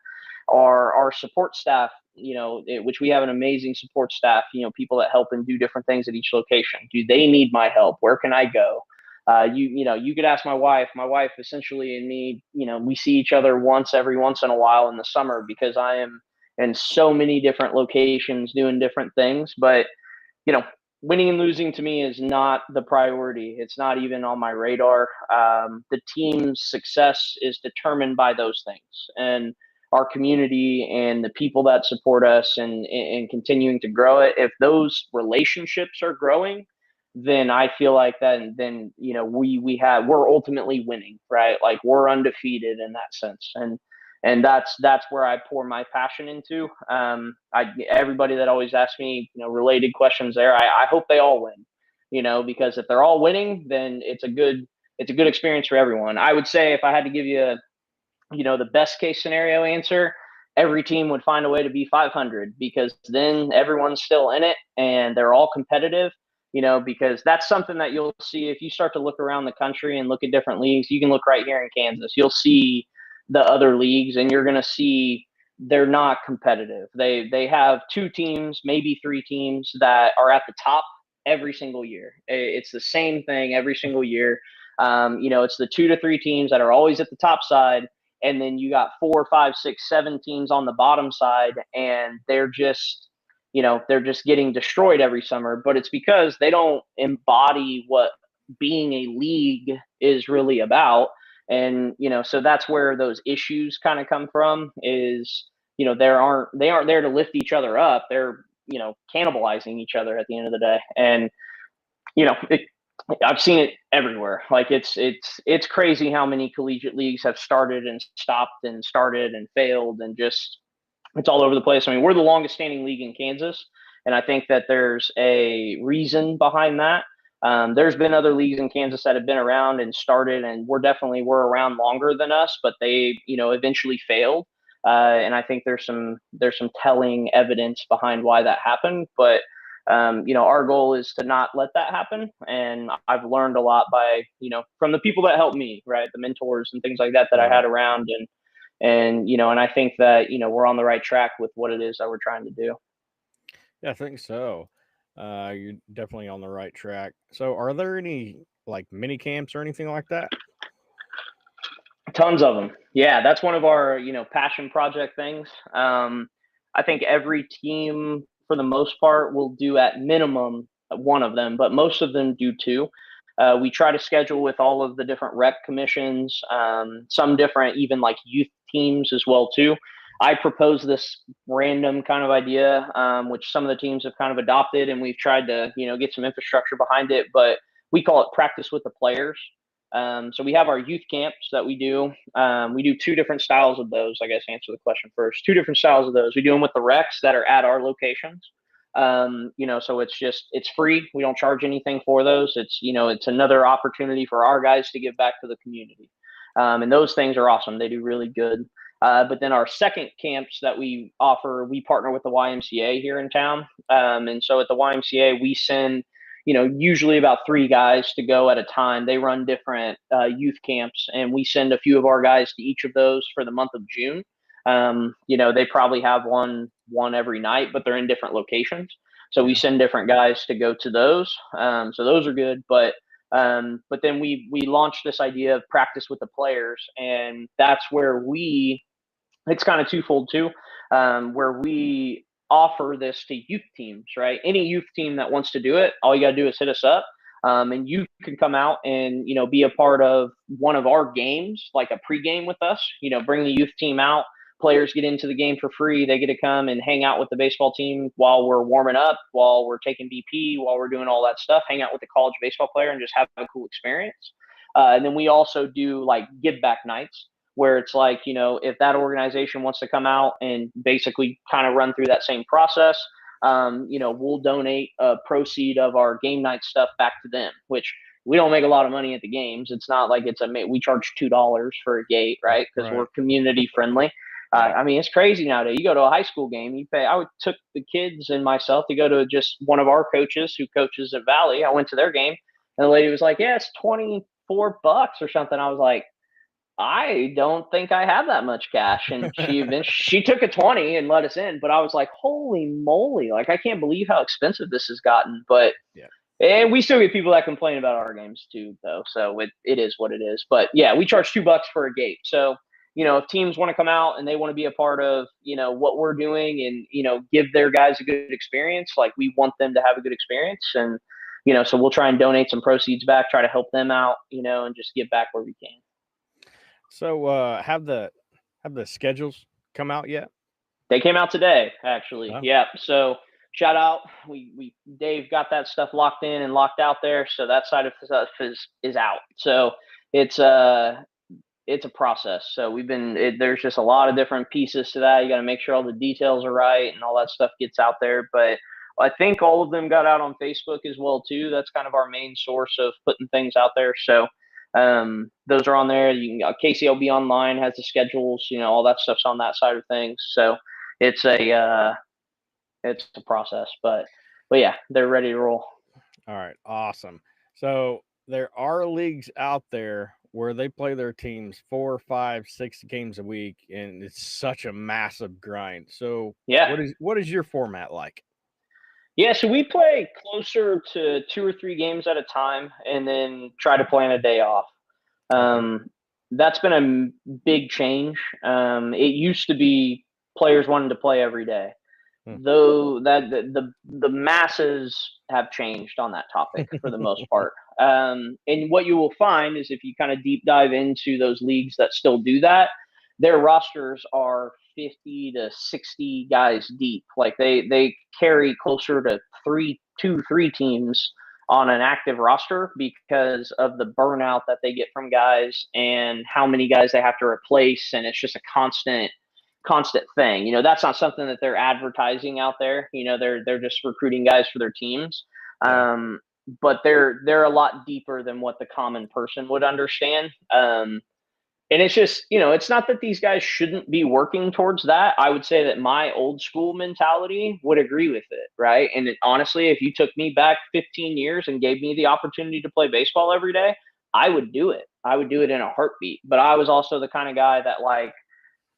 Are our support staff, which we have an amazing support staff, people that help and do different things at each location. Do they need my help? Where can I go? You could ask my wife. My wife essentially and me, we see each other every once in a while in the summer, because I am in so many different locations doing different things. But you know, winning and losing to me is not the priority. It's not even on my radar. The team's success is determined by those things, and our community and the people that support us, and continuing to grow it. If those relationships are growing, then I feel like then we're ultimately winning, right? Like we're undefeated in that sense. And that's where I pour my passion into. Everybody that always asks me, related questions there, I hope they all win, because if they're all winning, then it's a good experience for everyone. I would say if I had to give you the best case scenario answer, every team would find a way to be 500, because then everyone's still in it and they're all competitive. Because that's something that you'll see if you start to look around the country and look at different leagues. You can look right here in Kansas. You'll see the other leagues, and you're going to see they're not competitive. They have two teams, maybe three teams that are at the top every single year. It's the same thing every single year. It's the 2 to 3 teams that are always at the top side, and then you got 4, 5, 6, 7 teams on the bottom side, and they're just getting destroyed every summer. But it's because they don't embody what being a league is really about. And so that's where those issues kind of come from, is they aren't there to lift each other up. They're cannibalizing each other at the end of the day. And I've seen it everywhere. Like it's crazy how many collegiate leagues have started and stopped and started and failed, and just it's all over the place. I mean, we're the longest standing league in Kansas, and I think that there's a reason behind that. There's been other leagues in Kansas that have been around and started, and we're around longer than us, but they eventually failed. And I think there's some telling evidence behind why that happened. But our goal is to not let that happen. And I've learned a lot by from the people that helped me, right, the mentors and things like that I had around, and I think that we're on the right track with what it is that we're trying to do. Yeah, I think so. You're definitely on the right track. So, are there any like mini camps or anything like that? Tons of them. Yeah, that's one of our passion project things. I think every team, for the most part, will do at minimum one of them, but most of them do two. We try to schedule with all of the different rec commissions, some different even like youth teams as well too. I proposed this random kind of idea, which some of the teams have kind of adopted, and we've tried to get some infrastructure behind it. But we call it practice with the players. So we have our youth camps that we do. We do two different styles of those. I guess answer the question first. Two different styles of those. We do them with the recs that are at our locations. So it's free. We don't charge anything for those. It's another opportunity for our guys to give back to the community. And those things are awesome. They do really good. But then our second camps that we offer, we partner with the YMCA here in town. And so at the YMCA, we send usually about 3 guys to go at a time. They run different youth camps, and we send a few of our guys to each of those for the month of June. They probably have one every night, but they're in different locations. So we send different guys to go to those. So those are good. But then we launched this idea of practice with the players, and that's where it's kind of twofold too, where we offer this to youth teams, right? Any youth team that wants to do it, all you got to do is hit us up. And you can come out and, be a part of one of our games, like a pregame with us, bring the youth team out. Players get into the game for free. They get to come and hang out with the baseball team while we're warming up, while we're taking BP, while we're doing all that stuff, hang out with the college baseball player and just have a cool experience. And then we also do like give back nights, where it's like, if that organization wants to come out and basically kind of run through that same process, we'll donate a proceed of our game night stuff back to them, which we don't make a lot of money at the games. It's not like we charge $2 for a gate, right? Because we're community friendly. It's crazy nowadays. You go to a high school game, you pay. I took the kids and myself to go to just one of our coaches who coaches at Valley. I went to their game, and the lady was like, "Yeah, it's $24 or something." I was like, I don't think I have that much cash. And she took a 20 and let us in. But I was like, holy moly. Like, I can't believe how expensive this has gotten. But and we still get people that complain about our games too, though. So it is what it is. But yeah, we charge $2 for a gate. So, if teams want to come out and they want to be a part of, what we're doing and, give their guys a good experience, like we want them to have a good experience. And, so we'll try and donate some proceeds back, try to help them out, and just give back where we can. So, have the schedules come out yet? They came out today, actually. Oh. Yeah. So shout out. We Dave got that stuff locked in and locked out there. So that side of stuff is out. So it's a process. So there's just a lot of different pieces to that. You got to make sure all the details are right and all that stuff gets out there. But I think all of them got out on Facebook as well too. That's kind of our main source of putting things out there. So those are on there. You can KCLB online has the schedules, all that stuff's on that side of things. So it's a process, but yeah, they're ready to roll. All right. Awesome. So there are leagues out there where they play their teams 4, 5, 6 games a week, and it's such a massive grind. So yeah, what is your format like? Yeah, so we play closer to 2 or 3 games at a time, and then try to plan a day off. That's been a big change. It used to be players wanted to play every day, though that the masses have changed on that topic for the most part. And what you will find is if you kind of deep dive into those leagues that still do that, their rosters are 50 to 60 guys deep. Like they carry closer to 3 teams on an active roster because of the burnout that they get from guys and how many guys they have to replace. And it's just a constant thing. That's not something that they're advertising out there. They're just recruiting guys for their teams. Yeah. But they're a lot deeper than what the common person would understand. And it's just, it's not that these guys shouldn't be working towards that. I would say that my old school mentality would agree with it, right? And honestly, if you took me back 15 years and gave me the opportunity to play baseball every day, I would do it. I would do it in a heartbeat. But I was also the kind of guy that, like,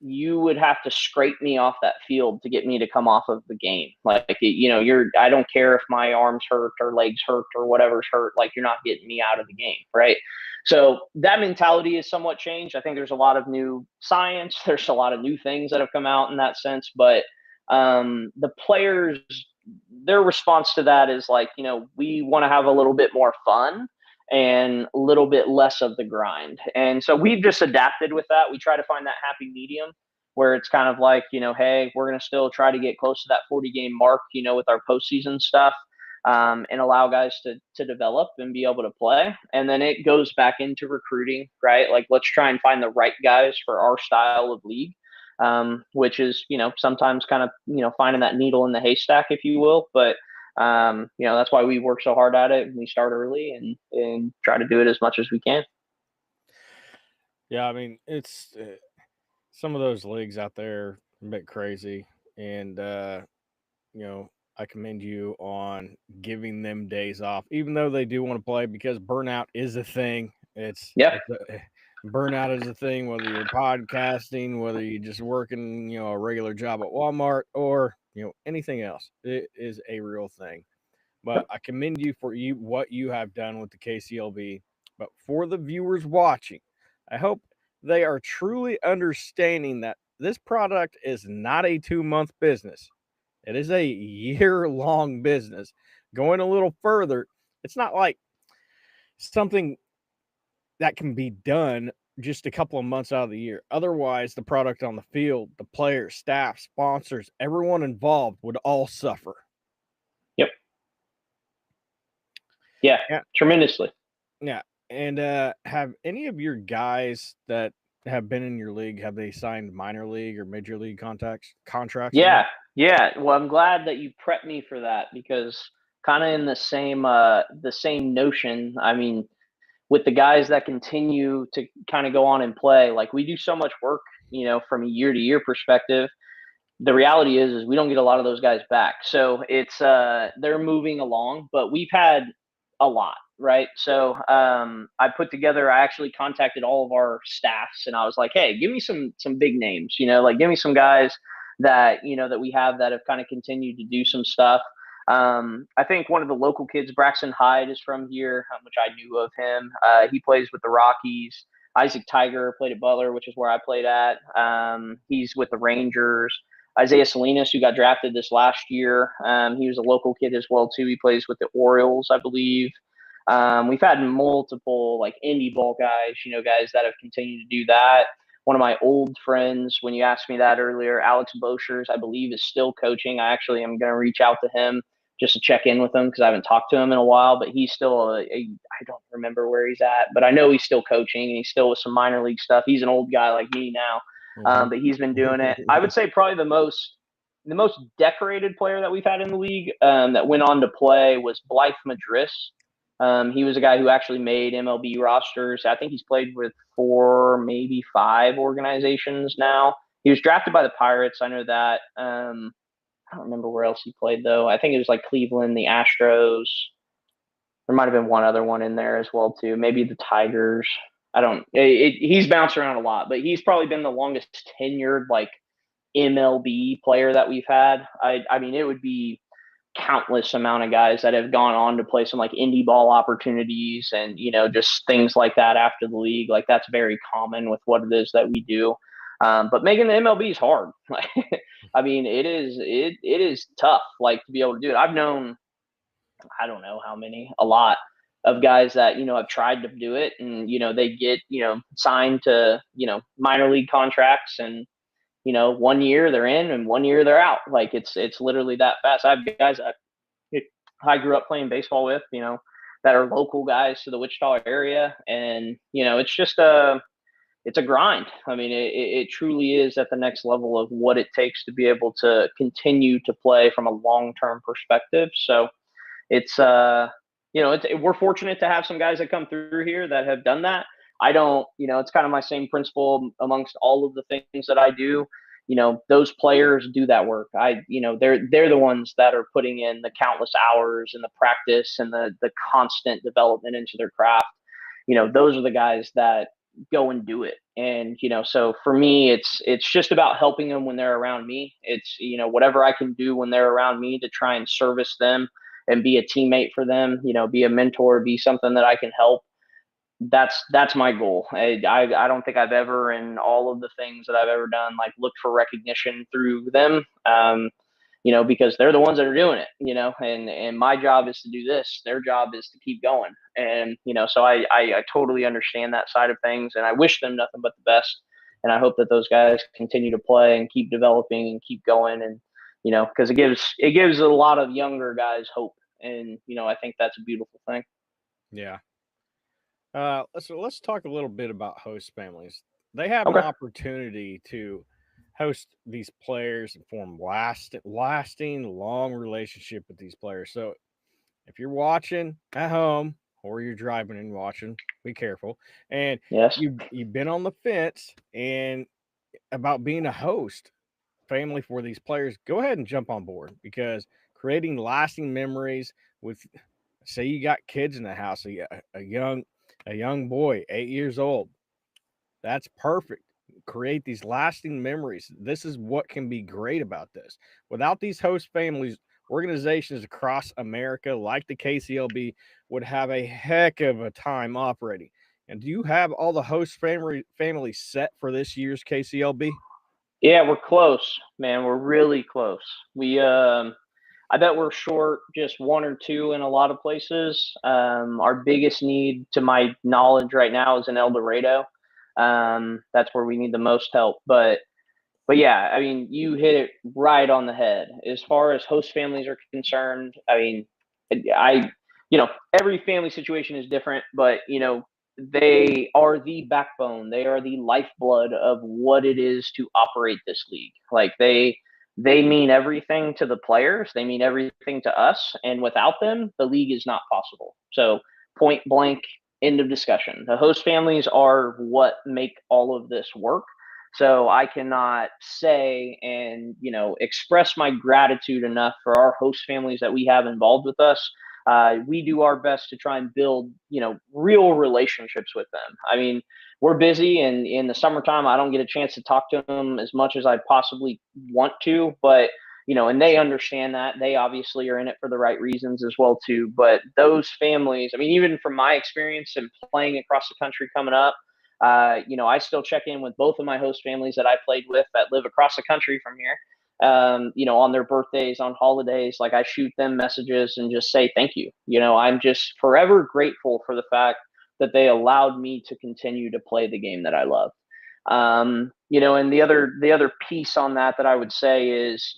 you would have to scrape me off that field to get me to come off of the game. Like, I don't care if my arms hurt or legs hurt or whatever's hurt, like, you're not getting me out of the game. Right. So that mentality is somewhat changed. I think there's a lot of new science. There's a lot of new things that have come out in that sense, but the players, their response to that is like, we want to have a little bit more fun and a little bit less of the grind. And so we've just adapted with that. We try to find that happy medium where it's kind of like, hey, we're going to still try to get close to that 40 game mark, with our postseason stuff, and allow guys to develop and be able to play. And then it goes back into recruiting, right? Like, let's try and find the right guys for our style of league, which is, sometimes kind of, finding that needle in the haystack, if you will. But that's why we work so hard at it, and we start early and try to do it as much as we can. Yeah, I mean, it's some of those leagues out there a bit crazy, and I commend you on giving them days off, even though they do want to play, because burnout is a thing. Burnout is a thing, whether you're podcasting, whether you're just working, a regular job at Walmart, or anything else. It is a real thing. But I commend you for what you have done with the KCLB. But for the viewers watching, I hope they are truly understanding that this product is not a 2-month business. It is a year-long business. Going a little further, it's not like something that can be done just a couple of months out of the year. Otherwise, the product on the field, the players, staff, sponsors, everyone involved would all suffer. Yep. Yeah. Tremendously. Yeah. And have any of your guys that have been in your league, have they signed minor league or major league contracts? Yeah. Well, I'm glad that you prepped me for that, because kind of in the same notion. I mean, with the guys that continue to kind of go on and play, like, we do so much work, from a year to year perspective. The reality is we don't get a lot of those guys back. So it's they're moving along, but we've had a lot, right? So I actually contacted all of our staffs, and I was like, hey, give me some big names, like, give me some guys that, that we have that have kind of continued to do some stuff. I think one of the local kids, Braxton Hyde, is from here, which I knew of him. He plays with the Rockies. Isaac Tiger played at Butler, which is where I played at. He's with the Rangers. Isaiah Salinas, who got drafted this last year, he was a local kid as well too. He plays with the Orioles, I believe. We've had multiple, like, indie ball guys, guys that have continued to do that. One of my old friends, when you asked me that earlier, Alex Boschers, I believe, is still coaching. I actually am going to reach out to him just to check in with him, because I haven't talked to him in a while, but he's still I don't remember where he's at, but I know he's still coaching, and he's still with some minor league stuff. He's an old guy like me now. But he's been doing it. I would say probably the most decorated player that we've had in the league that went on to play was Blythe Madris. He was a guy who actually made MLB rosters. I think he's played with 4, maybe 5 organizations now. He was drafted by the Pirates. I know that. I don't remember where else he played, though. I think it was like Cleveland, the Astros. There might have been one other one in there as well, too. Maybe the Tigers. He's bounced around a lot, but he's probably been the longest tenured, like, MLB player that we've had. I mean, it would be countless amount of guys that have gone on to play some, like, indie ball opportunities and, just things like that after the league. Like, that's very common with what it is that we do. But making the MLB is hard. I mean, it is tough, like, to be able to do it. I've known, I don't know how many, a lot of guys that, have tried to do it, and, they get, signed to, minor league contracts, and, 1 year they're in and 1 year they're out. Like, it's literally that fast. I have guys that I grew up playing baseball with, that are local guys to the Wichita area. And, it's just it's a grind. I mean, it truly is at the next level of what it takes to be able to continue to play from a long-term perspective. So it's, we're fortunate to have some guys that come through here that have done that. I don't, it's kind of my same principle amongst all of the things that I do. Those players do that work. They're the ones that are putting in the countless hours and the practice and the constant development into their craft. Those are the guys that go and do it. And, so for me, it's just about helping them when they're around me. It's, whatever I can do when they're around me to try and service them and be a teammate for them, be a mentor, be something that I can help. That's my goal. I don't think I've ever, in all of the things that I've ever done, like looked for recognition through them. Because they're the ones that are doing it, and my job is to do this. Their job is to keep going. And, so I totally understand that side of things, and I wish them nothing but the best. And I hope that those guys continue to play and keep developing and keep going. And, cause it gives a lot of younger guys hope. And, I think that's a beautiful thing. Yeah. Let's talk a little bit about host families. They have an Okay. opportunity to host these players and form lasting, long relationship with these players. So if you're watching at home or you're driving and watching, be careful. And Yes. you've been on the fence and about being a host family for these players, go ahead and jump on board, because creating lasting memories with, say you got kids in the house, a young boy, 8 years old, that's perfect. Create these lasting memories. This is what can be great about this. Without these host families, organizations across America like the KCLB would have a heck of a time operating. And do you have all the host families set for this year's KCLB? Yeah, we're close, man. We're really close. I bet we're short just one or two in a lot of places. Our biggest need, to my knowledge, right now is in El Dorado. That's where we need the most help. But yeah, I mean, you hit it right on the head. As far as host families are concerned, I mean, I, every family situation is different, but they are the backbone. They are the lifeblood of what it is to operate this league. Like they mean everything to the players. They mean everything to us. And without them, the league is not possible. So point blank, end of discussion. The host families are what make all of this work. So I cannot say and, express my gratitude enough for our host families that we have involved with us. We do our best to try and build, real relationships with them. I mean, we're busy, and in the summertime, I don't get a chance to talk to them as much as I possibly want to, but and they understand that. They obviously are in it for the right reasons as well too. But those families, I mean, even from my experience and playing across the country coming up, I still check in with both of my host families that I played with that live across the country from here. On their birthdays, on holidays, like I shoot them messages and just say thank you. I'm just forever grateful for the fact that they allowed me to continue to play the game that I love. And the other piece on that I would say is,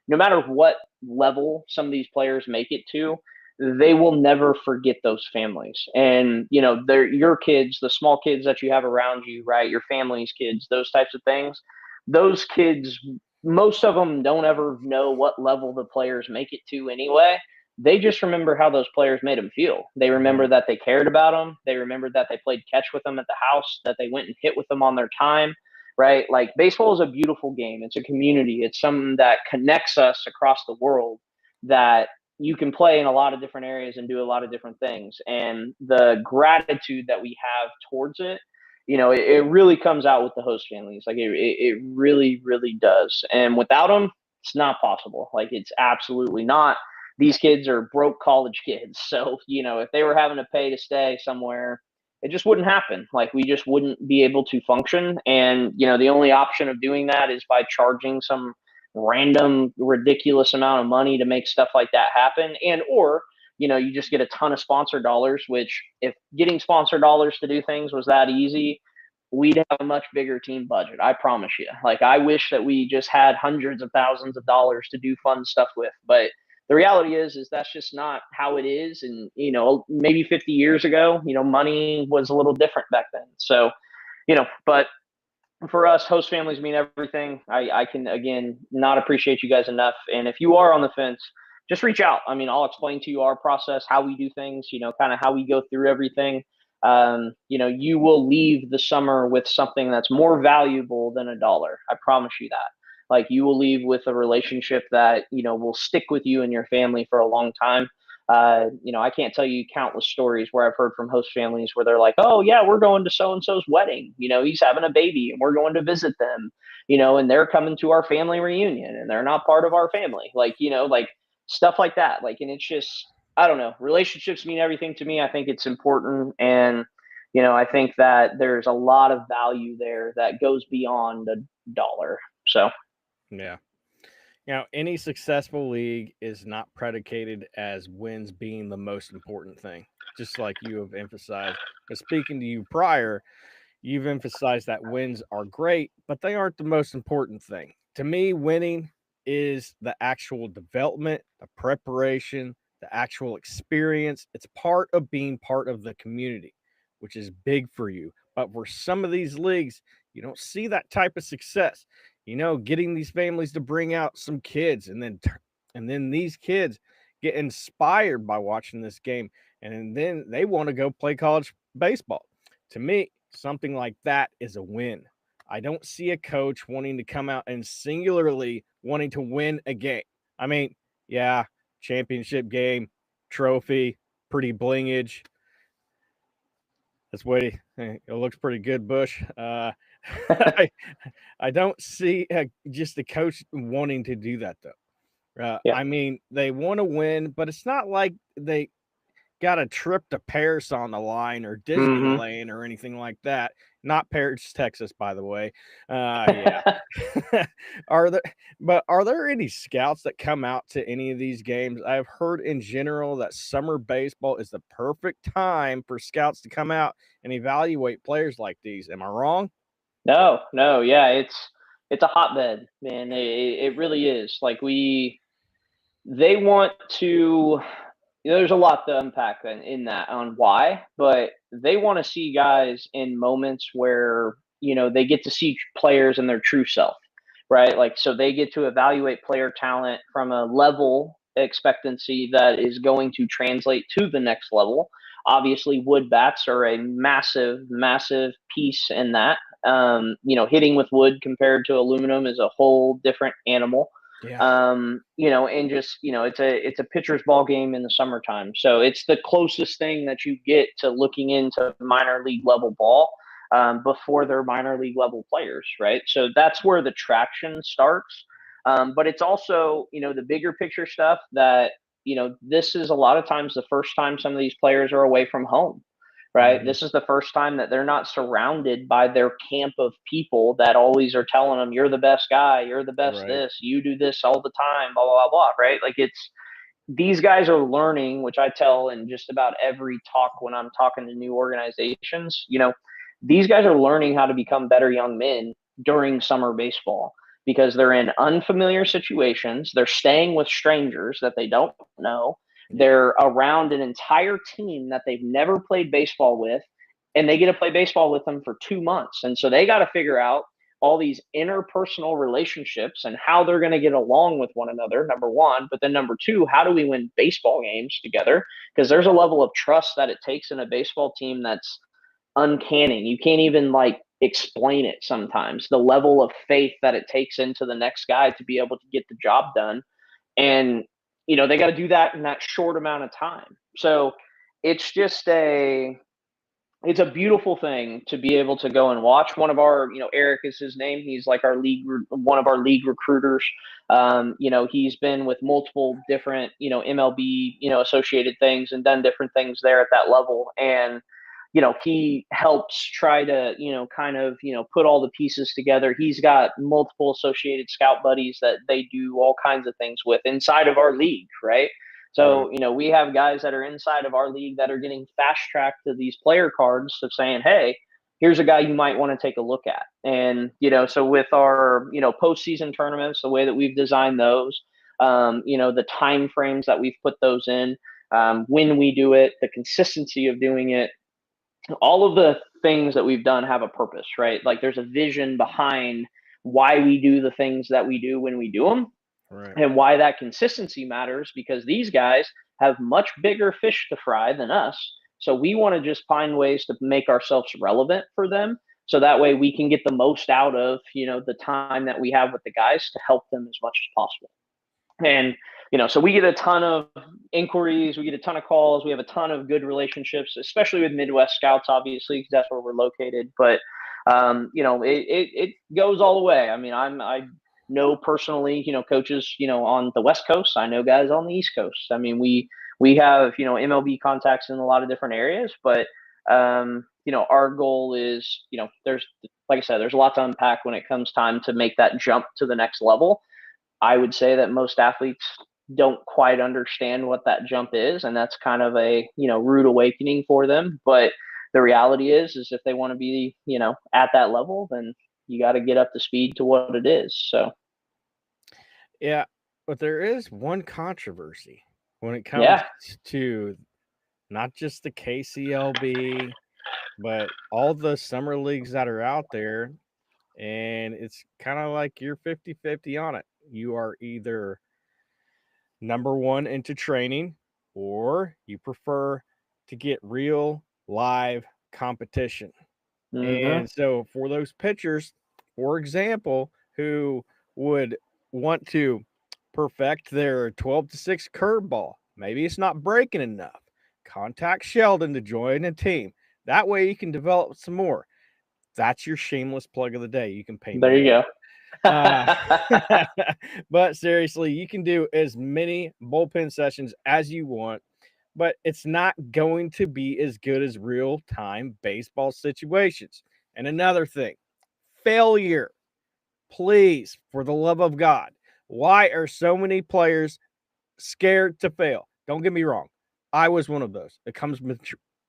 no matter what level some of these players make it to, they will never forget those families. And, they're your kids, the small kids that you have around you, right? Your family's kids, those types of things. Those kids, most of them don't ever know what level the players make it to anyway. They just remember how those players made them feel. They remember that they cared about them. They remember that they played catch with them at the house, that they went and hit with them on their time, right? Like baseball is a beautiful game. It's a community. It's something that connects us across the world, that you can play in a lot of different areas and do a lot of different things. And the gratitude that we have towards it, it really comes out with the host families. Like it really, really does. And without them, it's not possible. Like it's absolutely not. These kids are broke college kids. So, if they were having to pay to stay somewhere, it just wouldn't happen. Like we just wouldn't be able to function. And, the only option of doing that is by charging some random ridiculous amount of money to make stuff like that happen. And, or, you just get a ton of sponsor dollars, which if getting sponsor dollars to do things was that easy, we'd have a much bigger team budget. I promise you. Like I wish that we just had hundreds of thousands of dollars to do fun stuff with, but the reality is that's just not how it is. And, maybe 50 years ago, money was a little different back then. So, but for us, host families mean everything. I can, again, not appreciate you guys enough. And if you are on the fence, just reach out. I mean, I'll explain to you our process, how we do things, kind of how we go through everything. You will leave the summer with something that's more valuable than $1. I promise you that. Like, you will leave with a relationship that, will stick with you and your family for a long time. I can't tell you countless stories where I've heard from host families where they're like, oh yeah, we're going to so-and-so's wedding. He's having a baby and we're going to visit them, and they're coming to our family reunion and they're not part of our family. Like, like stuff like that. Like, and it's just, I don't know, relationships mean everything to me. I think it's important. And, I think that there's a lot of value there that goes beyond $1. So. Yeah. Any successful league is not predicated as wins being the most important thing, just like you have emphasized. But speaking to you prior, you've emphasized that wins are great, but they aren't the most important thing. To me, winning is the actual development, the preparation, the actual experience. It's part of being part of the community, which is big for you. But for some of these leagues, you don't see that type of success. Getting these families to bring out some kids, and then these kids get inspired by watching this game, and then they want to go play college baseball. To me, something like that is a win. I don't see a coach wanting to come out and singularly wanting to win a game. I mean, yeah, championship game, trophy, pretty blingage. That's way it looks pretty good, Bush. I don't see just the coach wanting to do that though. Yeah. I mean, they want to win, but it's not like they got a trip to Paris on the line or Disneyland or anything like that. Not Paris, Texas, by the way. Yeah. Are there any scouts that come out to any of these games? I've heard in general that summer baseball is the perfect time for scouts to come out and evaluate players like these. Am I wrong? No, yeah, it's a hotbed, man. It really is. Like, they want to. There's a lot to unpack in that on why, but they want to see guys in moments where they get to see players in their true self, right? Like, so they get to evaluate player talent from a level expectancy that is going to translate to the next level. Obviously, wood bats are a massive, massive piece in that. Hitting with wood compared to aluminum is a whole different animal. Yeah. And just, it's a pitcher's ball game in the summertime. So it's the closest thing that you get to looking into minor league level ball before they're minor league level players, right? So that's where the traction starts. But it's also, the bigger picture stuff that, this is a lot of times the first time some of these players are away from home, right? Mm-hmm. This is the first time that they're not surrounded by their camp of people that always are telling them, you're the best guy, you're the best this, you do this all the time, blah, blah, blah, blah, right? Like, these guys are learning, which I tell in just about every talk when I'm talking to new organizations, these guys are learning how to become better young men during summer baseball because they're in unfamiliar situations. They're staying with strangers that they don't know. They're around an entire team that they've never played baseball with, and they get to play baseball with them for 2 months. And so they got to figure out all these interpersonal relationships and how they're going to get along with one another, number one. But then number two, how do we win baseball games together? Because there's a level of trust that it takes in a baseball team that's uncanny. You can't even explain it sometimes, the level of faith that it takes into the next guy to be able to get the job done. And they got to do that in that short amount of time. So it's just it's a beautiful thing to be able to go and watch. One of our, Eric is his name. He's like one of our league recruiters. He's been with multiple different, MLB, associated things and done different things there at that level. And, he helps try to, kind of, put all the pieces together. He's got multiple associated scout buddies that they do all kinds of things with inside of our league, right? So, we have guys that are inside of our league that are getting fast tracked to these player cards of saying, hey, here's a guy you might want to take a look at. And, so with our, postseason tournaments, the way that we've designed those, the time frames that we've put those in, when we do it, the consistency of doing it. All of the things that we've done have a purpose, right? Like there's a vision behind why we do the things that we do when we do them, Right. and why that consistency matters, because these guys have much bigger fish to fry than us. So we want to just find ways to make ourselves relevant for them. So that way we can get the most out of, the time that we have with the guys to help them as much as possible. And, so we get a ton of inquiries, we get a ton of calls, we have a ton of good relationships, especially with Midwest scouts, obviously, because that's where we're located. But, it goes all the way. I mean, I know personally, coaches, on the West Coast. I know guys on the East Coast. I mean, we have, MLB contacts in a lot of different areas, but, our goal is, there's, like I said, there's a lot to unpack when it comes time to make that jump to the next level. I would say that most athletes don't quite understand what that jump is, and that's kind of a, rude awakening for them. But the reality is if they want to be, at that level, then you got to get up to speed to what it is. So, Yeah, but there is one controversy when it comes yeah, to not just the KCLB, but all the summer leagues that are out there. And it's kind of like you're 50-50 on it. You are either number one into training, or you prefer to get real live competition. mm-hmm. And so for those pitchers, for example, who would want to perfect their 12-6 curveball, maybe it's not breaking enough, contact Sheldon to join a team. That way you can develop some more. That's your shameless plug of the day. You can pay me There you later. go. Uh, but seriously, you can do as many bullpen sessions as you want, but it's not going to be as good as real time baseball situations. And another thing, failure. Please, for the love of God, why are so many players scared to fail? Don't get me wrong. I was one of those. It comes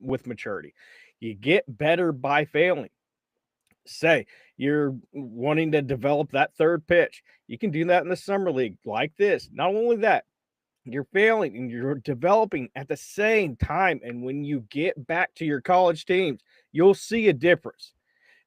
with maturity. You get better by failing. Say you're wanting to develop that third pitch. You can do that in the summer league like this. Not only that, you're failing and you're developing at the same time. And when you get back to your college teams, you'll see a difference.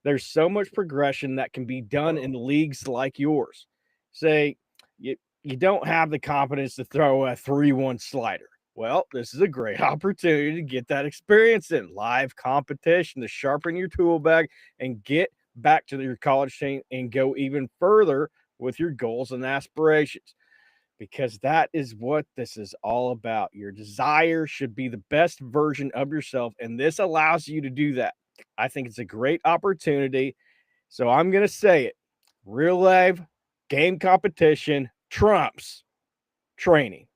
There's so much progression that can be done in leagues like yours. Say you don't have the confidence to throw a 3-1 slider. Well, this is a great opportunity to get that experience in live competition, to sharpen your tool bag and get back to your college team and go even further with your goals and aspirations, because that is what this is all about. Your desire should be the best version of yourself, and this allows you to do that. I think it's a great opportunity. So I'm going to say it. Real life game competition trumps training.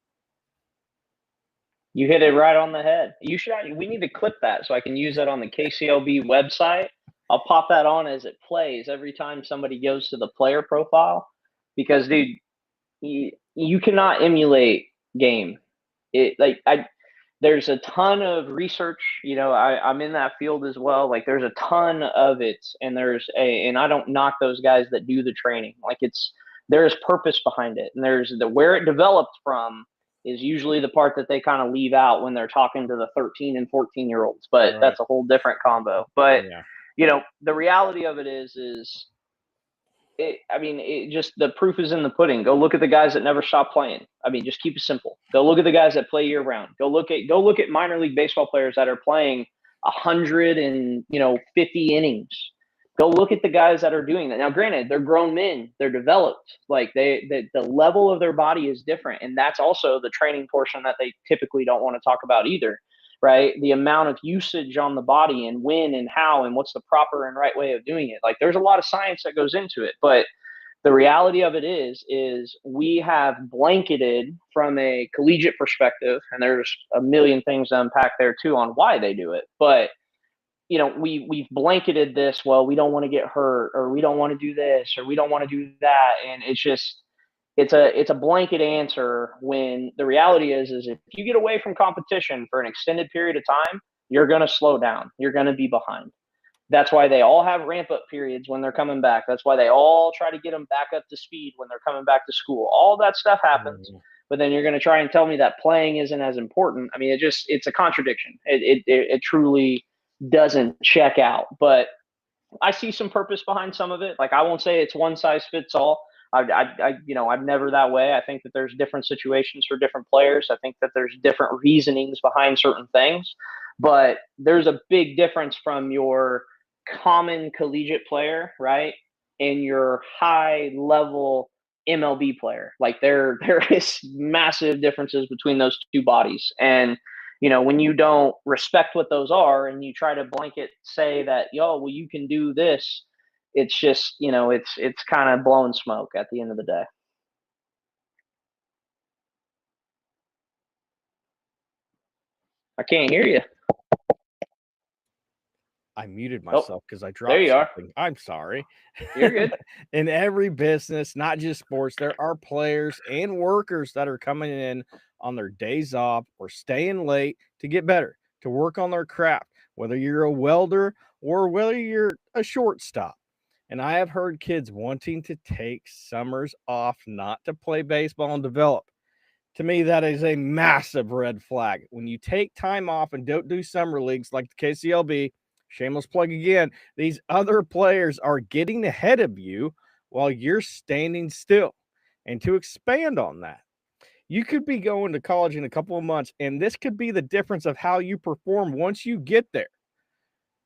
You hit it right on the head. We need to clip that so I can use that on the KCLB website. I'll pop that on as it plays every time somebody goes to the player profile, because dude, you cannot emulate game. There's a ton of research, I'm in that field as well. Like there's a ton of it, and and I don't knock those guys that do the training. Like there's purpose behind it, and there's where it developed from is usually the part that they kind of leave out when they're talking to the 13 and 14-year-olds, but Right. that's a whole different combo. But Yeah. the reality of it is it just, the proof is in the pudding. Go look at the guys that never stop playing. I mean, just keep it simple. Go look at the guys that play year round. Go look at minor league baseball players that are playing 150 innings. Go look at the guys that are doing that. Now, granted, they're grown men. They're developed. Like the level of their body is different, and that's also the training portion that they typically don't want to talk about either. Right? The amount of usage on the body, and when and how and what's the proper and right way of doing it. Like there's a lot of science that goes into it, but the reality of it is we have blanketed from a collegiate perspective, and there's a million things to unpack there too on why they do it. But we've blanketed this. Well, we don't want to get hurt, or we don't want to do this, or we don't want to do that, and it's a blanket answer, when the reality is if you get away from competition for an extended period of time, you're going to slow down. You're going to be behind. That's why they all have ramp up periods when they're coming back. That's why they all try to get them back up to speed when they're coming back to school. All that stuff happens. But then you're going to try and tell me that playing isn't as important. I mean, it's a contradiction. It truly doesn't check out. But I see some purpose behind some of it. Like, I won't say it's one size fits all. I'm never that way. I think that there's different situations for different players. I think that there's different reasonings behind certain things, but there's a big difference from your common collegiate player, right, and your high level MLB player. Like, there is massive differences between those two bodies. And when you don't respect what those are and you try to blanket say that, well, you can do this, it's just, it's kind of blowing smoke at the end of the day. I can't hear you. I muted myself because I dropped there you something. I'm sorry. You're good. In every business, not just sports, there are players and workers that are coming in on their days off or staying late to get better, to work on their craft, whether you're a welder or whether you're a shortstop. And I have heard kids wanting to take summers off not to play baseball and develop. To me, that is a massive red flag. When you take time off and don't do summer leagues like the KCLB, shameless plug again, these other players are getting ahead of you while you're standing still. And to expand on that, you could be going to college in a couple of months, and this could be the difference of how you perform once you get there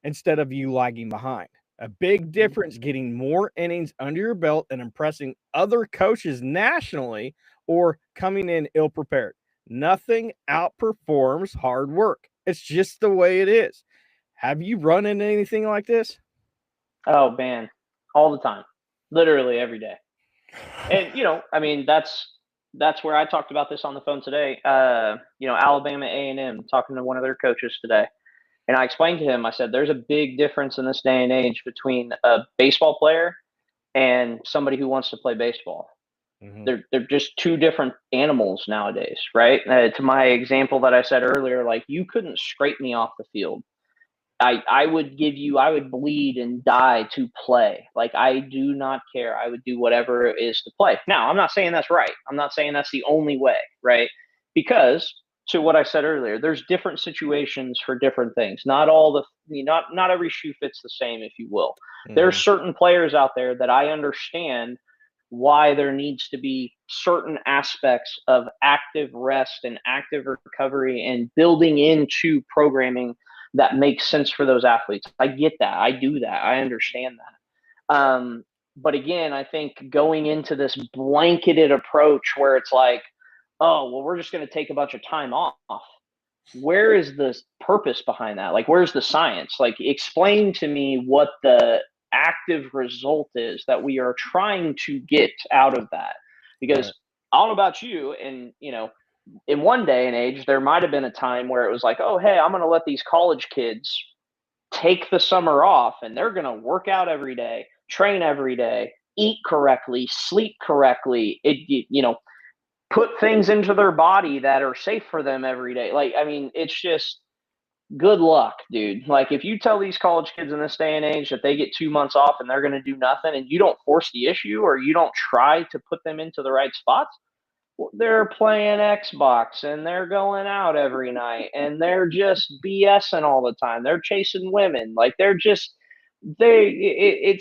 instead of you lagging behind. A big difference getting more innings under your belt and impressing other coaches nationally or coming in ill prepared. Nothing outperforms hard work. It's just the way it is. Have you run into anything like this? Oh, man, all the time, literally every day. And, that's where I talked about this on the phone today. Alabama A&M, talking to one of their coaches today. And I explained to him, I said, there's a big difference in this day and age between a baseball player and somebody who wants to play baseball. Mm-hmm. They're just two different animals nowadays, right? To my example that I said earlier, like, you couldn't scrape me off the field. I would bleed and die to play. Like, I do not care. I would do whatever it is to play. Now, I'm not saying that's right. I'm not saying that's the only way, right? Because, to what I said earlier, there's different situations for different things. Not every shoe fits the same, if you will. Mm-hmm. There are certain players out there that I understand why there needs to be certain aspects of active rest and active recovery and building into programming that makes sense for those athletes. I get that. I do that. I understand that. But again, I think going into this blanketed approach where it's like, oh, well, we're just going to take a bunch of time off. Where is the purpose behind that? Like, where's the science? Like, explain to me what the active result is that we are trying to get out of that. Because I don't know about you, and, in one day and age, there might have been a time where it was like, oh, hey, I'm going to let these college kids take the summer off and they're going to work out every day, train every day, eat correctly, sleep correctly, put things into their body that are safe for them every day. Like, I mean, it's just good luck, dude. Like, if you tell these college kids in this day and age that they get 2 months off and they're going to do nothing and you don't force the issue or you don't try to put them into the right spots, they're playing Xbox and they're going out every night and they're just BSing all the time. They're chasing women. Like, it's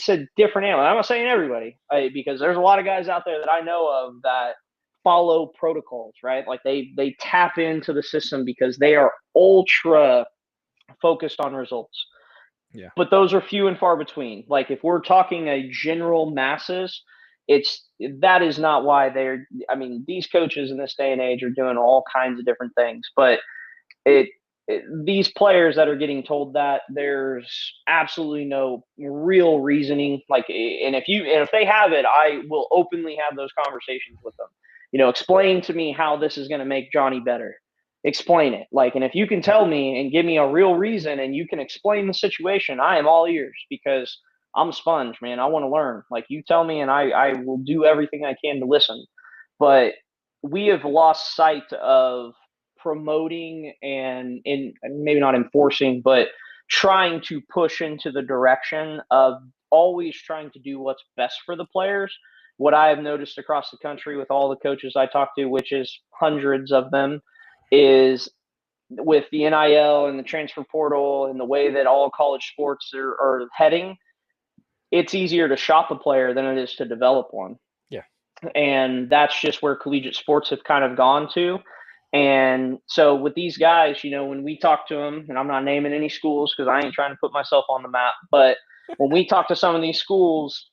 a different animal. I'm not saying everybody, because there's a lot of guys out there that I know of that follow protocols, right? Like, they tap into the system because they are ultra focused on results. Yeah. But those are few and far between. Like, if we're talking a general masses, that is not why these coaches in this day and age are doing all kinds of different things, but these players that are getting told that, there's absolutely no real reasoning. Like, and if they have it, I will openly have those conversations with them. Explain to me how this is going to make Johnny better. Explain it. Like, and if you can tell me and give me a real reason and you can explain the situation, I am all ears, because I'm a sponge, man. I want to learn. Like, you tell me and I will do everything I can to listen. But we have lost sight of promoting and maybe not enforcing, but trying to push into the direction of always trying to do what's best for the players. What I have noticed across the country with all the coaches I talk to, which is hundreds of them, is with the NIL and the transfer portal and the way that all college sports are heading, it's easier to shop a player than it is to develop one. Yeah. And that's just where collegiate sports have kind of gone to. And so with these guys, when we talk to them, and I'm not naming any schools because I ain't trying to put myself on the map, but when we talk to some of these schools,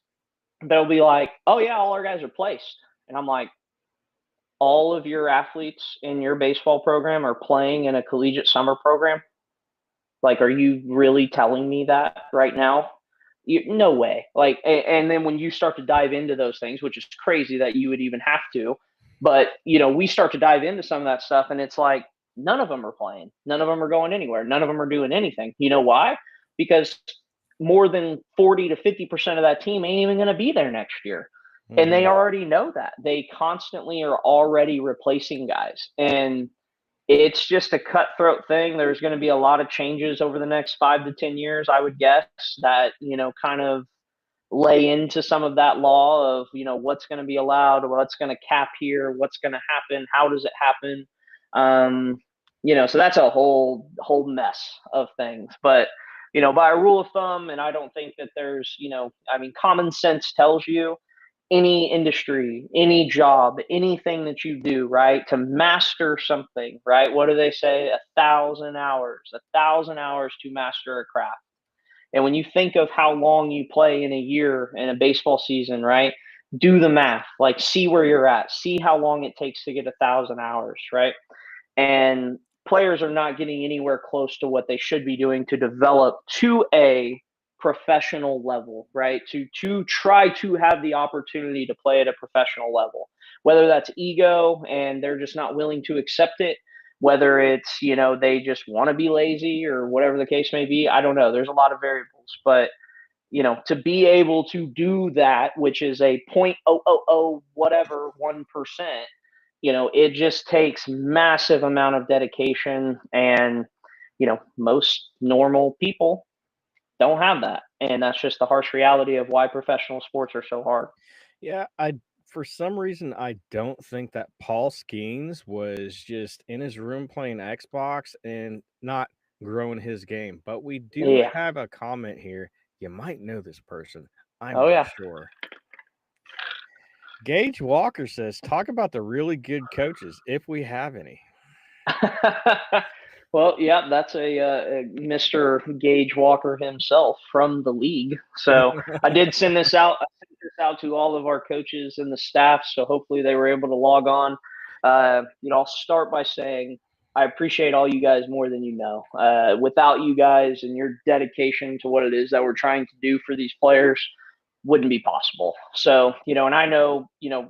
they'll be like, oh yeah, all our guys are placed. And I'm like, all of your athletes in your baseball program are playing in a collegiate summer program? Like, are you really telling me that right now? No way. Like, and then when you start to dive into those things, which is crazy that you would even have to, but we start to dive into some of that stuff, and it's like none of them are playing, none of them are going anywhere, none of them are doing anything. You know why? Because more than 40 to 50% of that team ain't even going to be there next year. And they already know that. They constantly are already replacing guys. And it's just a cutthroat thing. There's going to be a lot of changes over the next 5 to 10 years, I would guess, that, kind of lay into some of that law of, what's going to be allowed, what's going to cap here, what's going to happen, how does it happen? So that's a whole mess of things. But, by a rule of thumb, and I don't think that there's, common sense tells you any industry, any job, anything that you do, right, to master something, right? What do they say? 1,000 hours to master a craft. And when you think of how long you play in a year in a baseball season, right? Do the math, like see where you're at, see how long it takes to get 1,000 hours, right? And players are not getting anywhere close to what they should be doing to develop to a professional level, right? To try to have the opportunity to play at a professional level, whether that's ego and they're just not willing to accept it, whether it's, they just want to be lazy or whatever the case may be. I don't know. There's a lot of variables, but to be able to do that, which is a 0.000 whatever 1%, it just takes massive amount of dedication, and most normal people don't have that, and that's just the harsh reality of why professional sports are so hard. Yeah, for some reason I don't think that Paul Skeens was just in his room playing Xbox and not growing his game. But we do have a comment here. You might know this person. I'm not sure. Gage Walker says, talk about the really good coaches, if we have any. Well, yeah, that's a Mr. Gage Walker himself from the league. So I did send this out. I sent this out to all of our coaches and the staff. So hopefully they were able to log on. I'll start by saying I appreciate all you guys more than you know. Without you guys and your dedication to what it is that we're trying to do for these players, wouldn't be possible. So, and I know,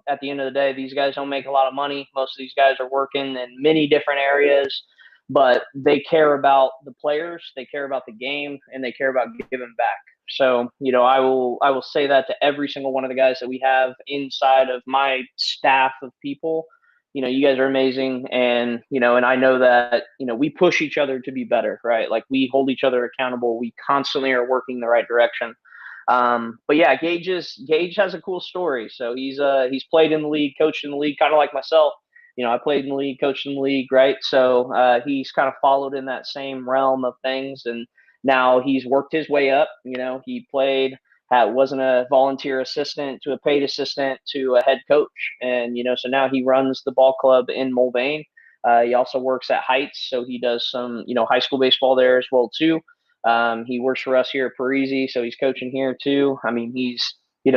at the end of the day, these guys don't make a lot of money. Most of these guys are working in many different areas, but they care about the players, they care about the game, and they care about giving back. So, I will say that to every single one of the guys that we have inside of my staff of people. You guys are amazing. And, and I know that, we push each other to be better, right? Like we hold each other accountable. We constantly are working the right direction. But yeah, Gage has a cool story. So he's played in the league, coached in the league, kind of like myself. I played in the league, coached in the league, right? So he's kind of followed in that same realm of things, and now he's worked his way up. He wasn't a volunteer assistant to a paid assistant to a head coach, and so now he runs the ball club in Mulvane. He also works at Heights, so he does some high school baseball there as well too. He works for us here at Parisi, so he's coaching here too. I mean, he's,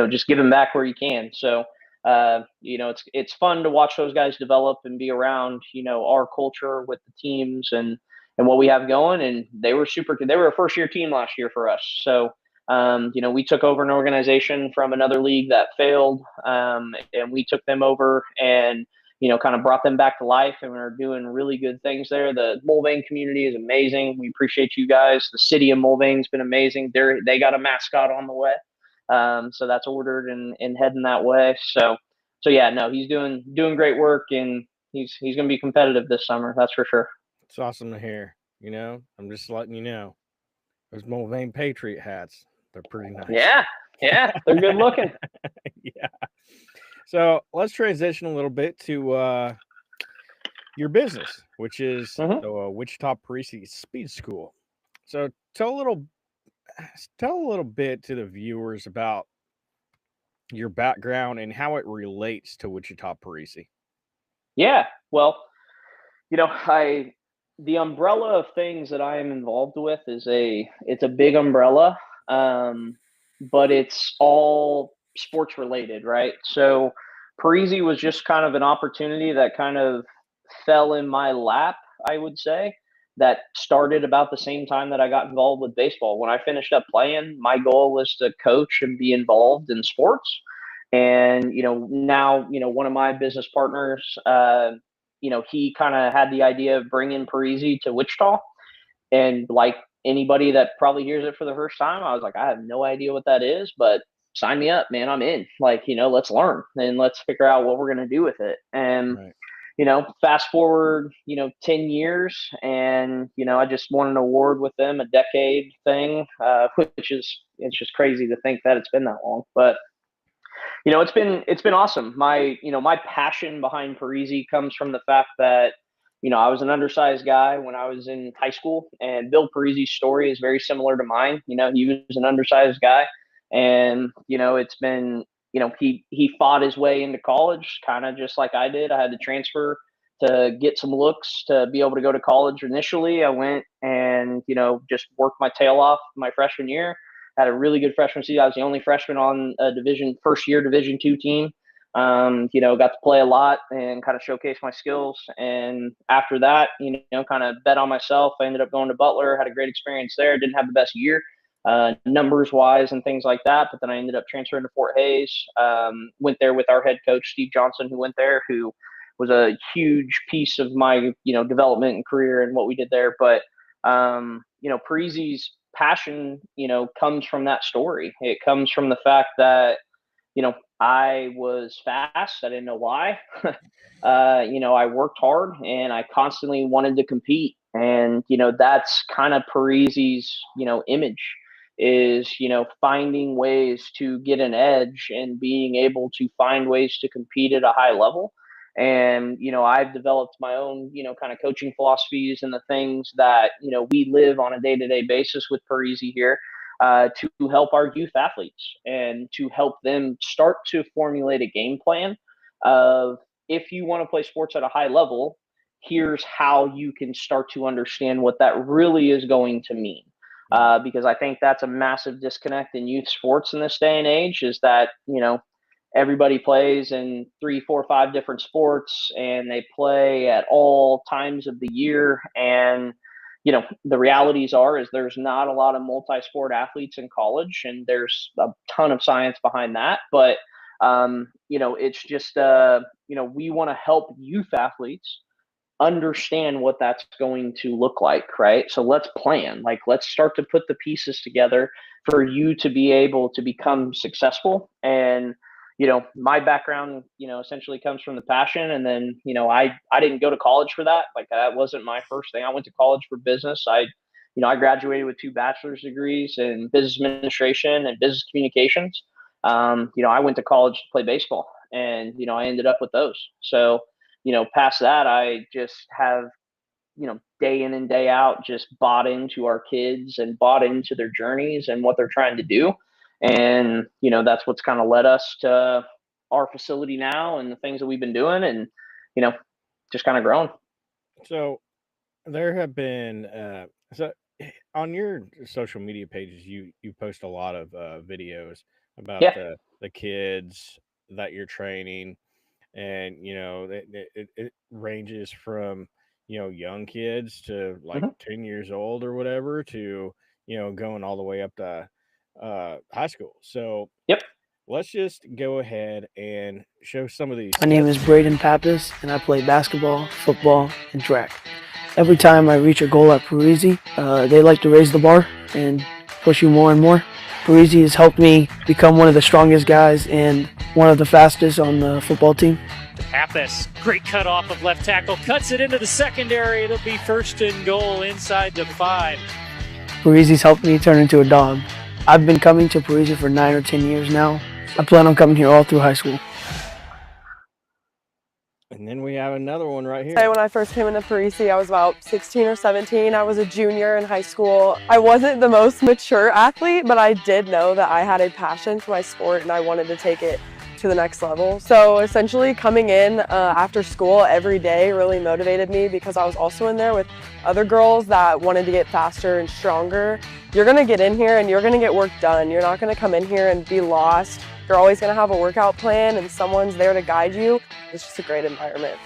just giving back where he can. So, it's fun to watch those guys develop and be around, our culture with the teams and what we have going. And they were a first year team last year for us. So, we took over an organization from another league that failed, and we took them over and, kind of brought them back to life, and we're doing really good things there. The Mulvane community is amazing. We appreciate you guys. The city of Mulvane's been amazing. They got a mascot on the way. So that's ordered and heading that way. So yeah, no, he's doing great work, and he's going to be competitive this summer. That's for sure. It's awesome to hear. I'm just letting you know. Those Mulvaney Patriot hats. They're pretty nice. Yeah, they're good looking. Yeah. So let's transition a little bit to your business, which is Mhm. the Wichita Parisi Speed School. So tell a little bit to the viewers about your background and how it relates to Wichita Parisi. Yeah, well, I the umbrella of things that I am involved with it's a big umbrella, but it's all sports related, right? So Parisi was just kind of an opportunity that kind of fell in my lap, I would say, that started about the same time that I got involved with baseball. When I finished up playing, my goal was to coach and be involved in sports. And now one of my business partners, he kind of had the idea of bringing Parisi to Wichita. And like anybody that probably hears it for the first time, I was like, I have no idea what that is, but sign me up, man. I'm in. Like, let's learn and let's figure out what we're going to do with it. And, Right. fast forward, 10 years, and, I just won an award with them, a decade thing, it's just crazy to think that it's been that long. But it's been awesome. My passion behind Parisi comes from the fact that I was an undersized guy when I was in high school, and Bill Parisi's story is very similar to mine. He was an undersized guy, and it's been he fought his way into college, kind of just like I did. I had to transfer to get some looks to be able to go to college. Initially, I went and just worked my tail off my freshman year, had a really good freshman season. I was the only freshman on a first year Division II team. Got to play a lot and kind of showcase my skills. And after that, kind of bet on myself. I ended up going to Butler, had a great experience there. Didn't have the best year, numbers wise and things like that. But then I ended up transferring to Fort Hays. Went there with our head coach, Steve Johnson, who went there, who was a huge piece of my, development and career and what we did there. But, Parisi's passion, comes from that story. It comes from the fact that, I was fast. I didn't know why. I worked hard and I constantly wanted to compete. And, that's kind of Parisi's, image is, finding ways to get an edge and being able to find ways to compete at a high level. And, I've developed my own, kind of coaching philosophies and the things that, we live on a day-to-day basis with Parisi here, to help our youth athletes and to help them start to formulate a game plan of, if you want to play sports at a high level, here's how you can start to understand what that really is going to mean. Because I think that's a massive disconnect in youth sports in this day and age, is that, everybody plays in 3, 4, 5 different sports, and they play at all times of the year. And, the realities is there's not a lot of multi-sport athletes in college, and there's a ton of science behind that. But, it's just, we want to help youth athletes understand what that's going to look like, right? So let's plan. Like, let's start to put the pieces together for you to be able to become successful. And my background, essentially comes from the passion. And then, I didn't go to college for that. Like, that wasn't my first thing. I went to college for business. I graduated with 2 bachelor's degrees in business administration and business communications. I went to college to play baseball, and, I ended up with those. So, past that, I just have, day in and day out, just bought into our kids and bought into their journeys and what they're trying to do. And, that's what's kind of led us to our facility now and the things that we've been doing, and, just kind of grown. So there have been on your social media pages, you post a lot of videos about Yeah. the kids that you're training, and it ranges from young kids to like Mhm. 10 years old or whatever to going all the way up to high school. So Yep. let's just go ahead and show some of these. My name is Braden Pappas, and I play basketball, football, and track. Every time I reach a goal at Parisi, they like to raise the bar and push you more and more. Parisi has helped me become one of the strongest guys and one of the fastest on the football team. Pappas, great cut off of left tackle, cuts it into the secondary. It'll be 1st and goal inside the 5. Parisi's helped me turn into a dog. I've been coming to Parisi for 9 or 10 years now. I plan on coming here all through high school. And then we have another one right here. When I first came into Parisi, I was about 16 or 17. I was a junior in high school. I wasn't the most mature athlete, but I did know that I had a passion for my sport and I wanted to take it to the next level. So essentially coming in after school every day really motivated me because I was also in there with other girls that wanted to get faster and stronger. You're gonna get in here and you're gonna get work done. You're not gonna come in here and be lost. You're always gonna have a workout plan and someone's there to guide you. It's just a great environment.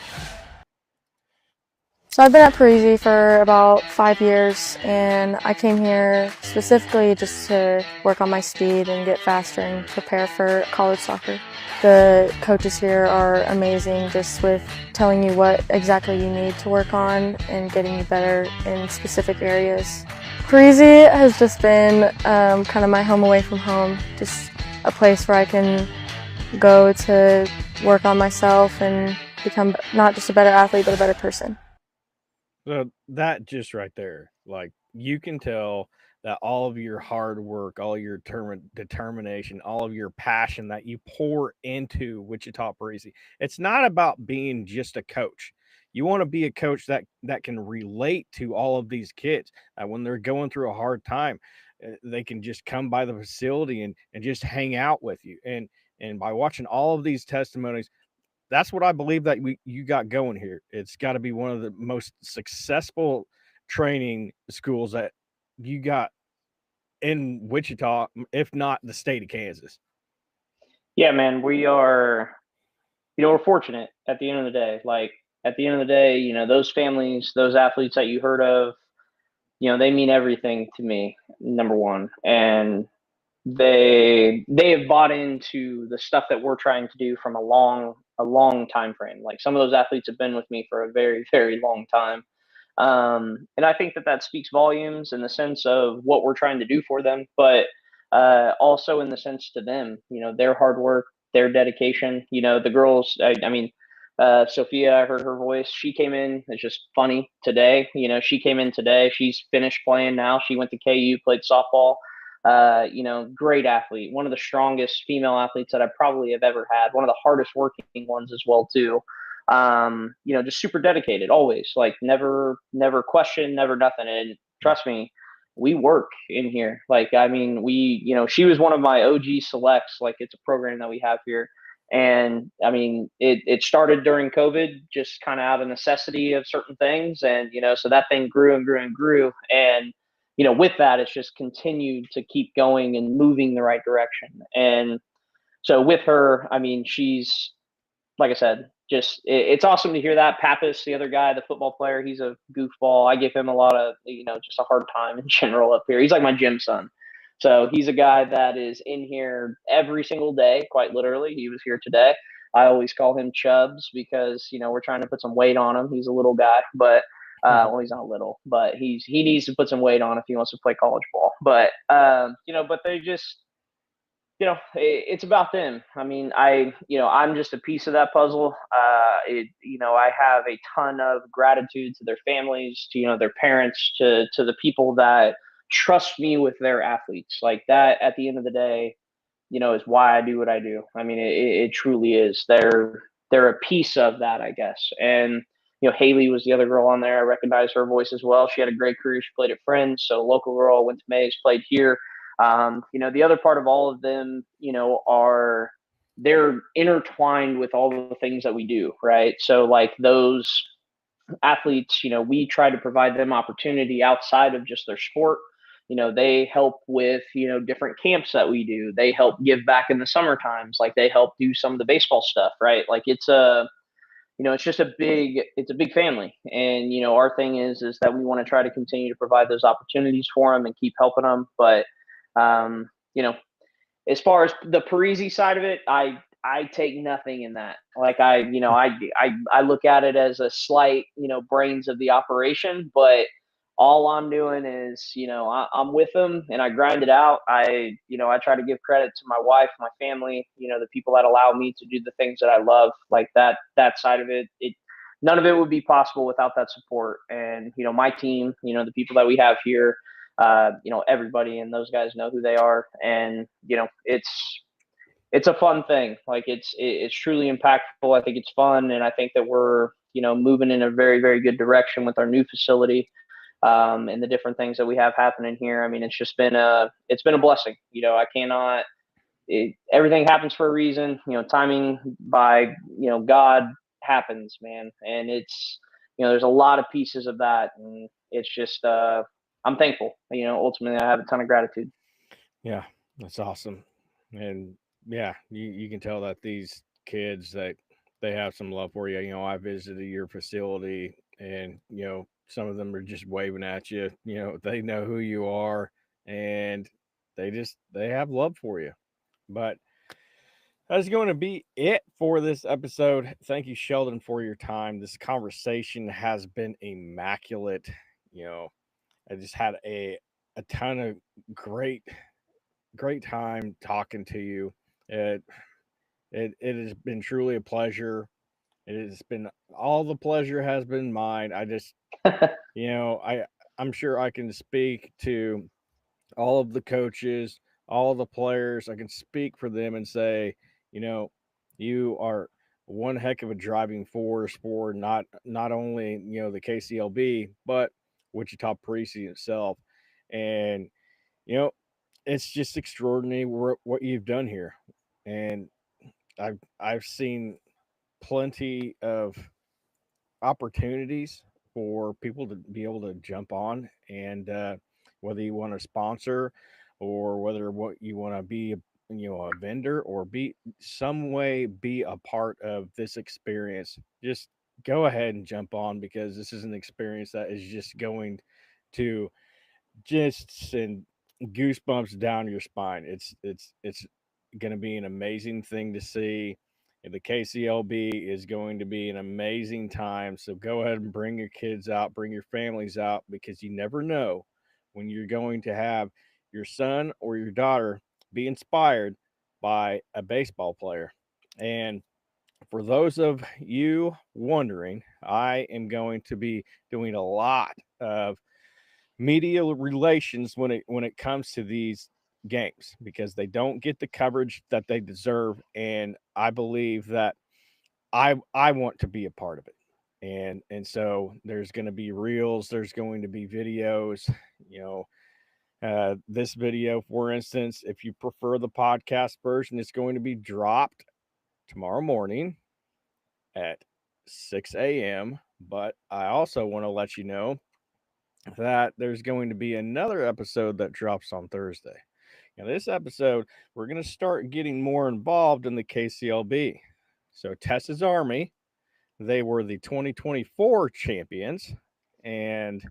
So I've been at Parisi for about 5 years, and I came here specifically just to work on my speed and get faster and prepare for college soccer. The coaches here are amazing, just with telling you what exactly you need to work on and getting you better in specific areas. Parisi has just been kind of my home away from home, just a place where I can go to work on myself and become not just a better athlete, but a better person. So that just right there, like you can tell that all of your hard work, all your determination, all of your passion that you pour into Wichita Parisi, it's not about being just a coach. You want to be a coach that can relate to all of these kids. When they're going through a hard time, they can just come by the facility and just hang out with you. And by watching all of these testimonies, that's what I believe that you got going here. It's got to be one of the most successful training schools that you got in Wichita, if not the state of Kansas. Yeah, man, we're fortunate at the end of the day. Like at the end of the day, those families, those athletes that you heard of, they mean everything to me, number one. And they have bought into the stuff that we're trying to do from a long time frame. Like some of those athletes have been with me for a very, very long time. And I think that speaks volumes in the sense of what we're trying to do for them, but also in the sense to them, their hard work, their dedication. The girls, Sophia, I heard her voice. She came in. It's just funny today. She came in today. She's finished playing now. She went to KU, played softball. Great athlete. One of the strongest female athletes that I probably have ever had. One of the hardest working ones as well too. Just super dedicated, always. Like never question, never nothing. And trust me, we work in here. Like, she was one of my OG selects. Like it's a program that we have here. And it started during COVID, just kind of out of necessity of certain things. And, so that thing grew and grew and grew. And, with that, it's just continued to keep going and moving the right direction. And so with her, she's, like I said, just it's awesome to hear that. Pappas, the other guy, the football player, he's a goofball. I give him a lot of, just a hard time in general up here. He's like my gym son. So he's a guy that is in here every single day, quite literally. He was here today. I always call him Chubbs because, we're trying to put some weight on him. He's a little guy, but well, he's not little, but he needs to put some weight on if he wants to play college ball. But, but they just, it's about them. I'm just a piece of that puzzle. I have a ton of gratitude to their families, to, their parents, to the people that trust me with their athletes. Like that, at the end of the day, is why I do what I do. It truly is. They're a piece of that, I guess. And, Haley was the other girl on there. I recognize her voice as well. She had a great career. She played at Friends. So local girl, went to Mays, played here. The other part of all of them, they're intertwined with all the things that we do, right? So like those athletes, we try to provide them opportunity outside of just their sport. They help with, different camps that we do. They help give back in the summer times. Like they help do some of the baseball stuff, right? Like it's just a big family. And, our thing is that we want to try to continue to provide those opportunities for them and keep helping them. But, as far as the Parisi side of it, I take nothing in that. Like I look at it as a slight, brains of the operation, but all I'm doing is, I'm with them and I grind it out. I try to give credit to my wife, my family, the people that allow me to do the things that I love, like that side of it. None of it would be possible without that support. And, my team, the people that we have here, everybody and those guys know who they are. And, it's a fun thing. Like it's truly impactful. I think it's fun. And I think that we're, moving in a very, very good direction with our new facility, and the different things that we have happening here. I mean, it's been a blessing. I cannot, everything happens for a reason, timing by, God happens, man. And it's, there's a lot of pieces of that. And it's just, I'm thankful, ultimately I have a ton of gratitude. Yeah, that's awesome. And yeah, you can tell that these kids that they have some love for you. I visited your facility and, some of them are just waving at you. They know who you are and they have love for you. But that's going to be it for this episode. Thank you, Sheldon, for your time. This conversation has been immaculate. I just had a ton of great time talking to you. It has been truly a pleasure. It has been all the pleasure has been mine. I just I'm sure I can speak to all of the coaches, all of the players. I can speak for them and say, you are one heck of a driving force for not only the KCLB but Wichita Parisi itself, and it's just extraordinary what you've done here, and I've seen plenty of opportunities for people to be able to jump on, and whether you want to sponsor or whether what you want to be a vendor or be some way be a part of this experience, just go ahead and jump on, because this is an experience that is just going to just send goosebumps down your spine. It's going to be an amazing thing to see. And the KCLB is going to be an amazing time. So go ahead and bring your kids out, bring your families out, because you never know when you're going to have your son or your daughter be inspired by a baseball player. And for those of you wondering, I am going to be doing a lot of media relations when it comes to these games, because they don't get the coverage that they deserve, and I believe that I want to be a part of it. And so there's going to be reels, there's going to be videos, this video, for instance, if you prefer the podcast version, it's going to be dropped tomorrow morning at 6 a.m. But I also want to let you know that there's going to be another episode that drops on Thursday. Now, this episode, we're going to start getting more involved in the KCLB. So, Tessa's Army, they were the 2024 champions, and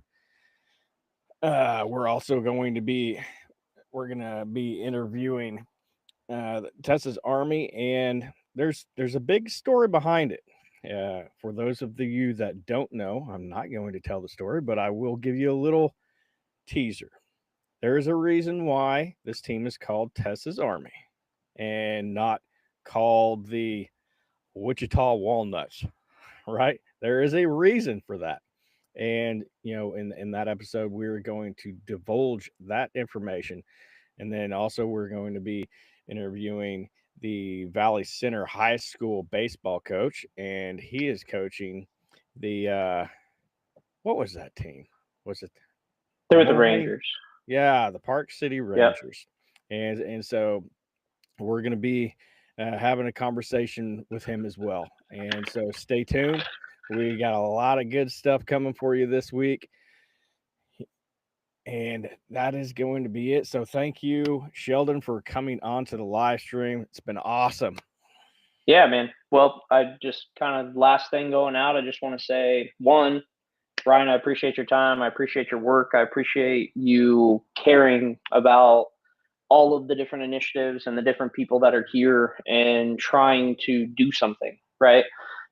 we're going to be interviewing Tessa's Army, and there's a big story behind it. For those of you that don't know, I'm not going to tell the story, but I will give you a little teaser. There is a reason why this team is called Tessa's Army and not called the Wichita Walnuts, right? There is a reason for that. And, in that episode, we're going to divulge that information. And then also we're going to be interviewing the Valley Center High School baseball coach, and he is coaching the what was that team? Was it? They're the Rangers. Yeah, the Park City Rangers. Yep. And so we're going to be having a conversation with him as well. And so stay tuned. We got a lot of good stuff coming for you this week. And that is going to be it. So thank you, Sheldon, for coming on to the live stream. It's been awesome. Yeah, man. Well, I just kind of last thing going out, I just want to say, one, Ryan, I appreciate your time. I appreciate your work. I appreciate you caring about all of the different initiatives and the different people that are here and trying to do something, right?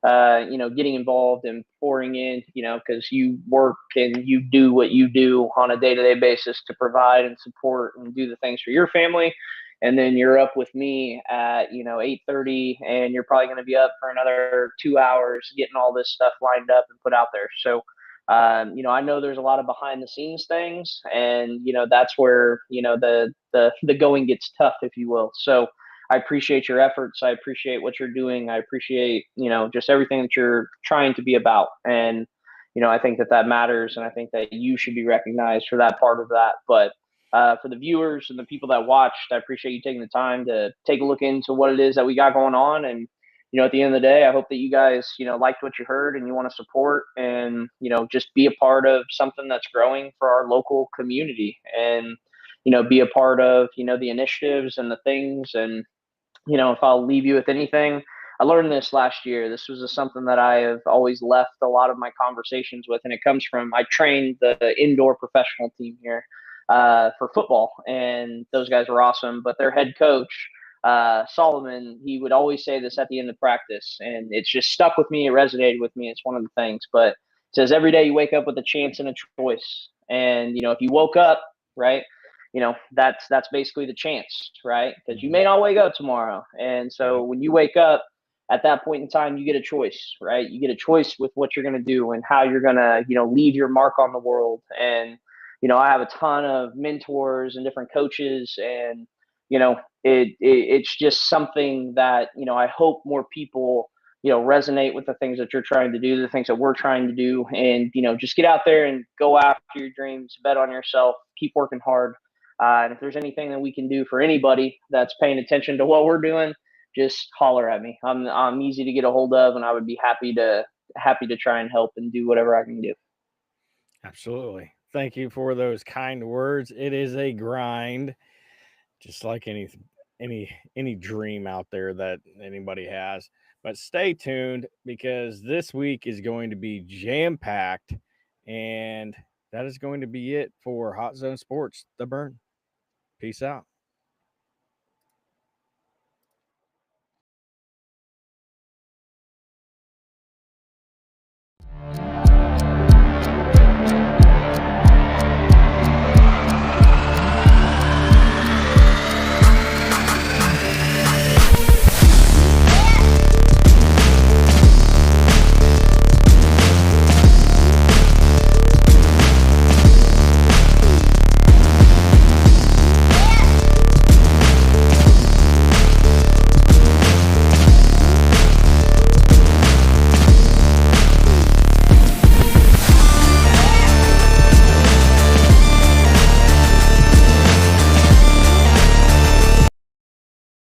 Getting involved and pouring in, because you work and you do what you do on a day-to-day basis to provide and support and do the things for your family. And then you're up with me at, 8:30, and you're probably going to be up for another 2 hours getting all this stuff lined up and put out there. So I know there's a lot of behind the scenes things, and that's where the going gets tough, if you will. So I appreciate your efforts. I appreciate what you're doing. I appreciate just everything that you're trying to be about, and I think that matters, and I think that you should be recognized for that part of that. But for the viewers and the people that watched, I appreciate you taking the time to take a look into what it is that we got going on. And at the end of the day, I hope that you guys, liked what you heard and you want to support and, just be a part of something that's growing for our local community and, be a part of, the initiatives and the things. And, if I'll leave you with anything, I learned this last year. This was something that I have always left a lot of my conversations with, and it comes from I trained the indoor professional team here for football, and those guys were awesome. But their head coach, Solomon, he would always say this at the end of practice, and it's just stuck with me. It resonated with me. It's one of the things. But it says every day you wake up with a chance and a choice, and if you woke up right, that's basically the chance, right? Because you may not wake up tomorrow, and so when you wake up, at that point in time, you get a choice, right? You get a choice with what you're going to do and how you're going to, leave your mark on the world. And, I have a ton of mentors and different coaches, and, it's just something that, I hope more people, resonate with the things that you're trying to do, the things that we're trying to do, and, just get out there and go after your dreams, bet on yourself, keep working hard. And if there's anything that we can do for anybody that's paying attention to what we're doing, just holler at me. I'm easy to get a hold of, and I would be happy to try and help and do whatever I can do. Absolutely. Thank you for those kind words. It is a grind, just like any dream out there that anybody has. But stay tuned, because this week is going to be jam-packed, and that is going to be it for Hot Zone Sports, The Burn. Peace out.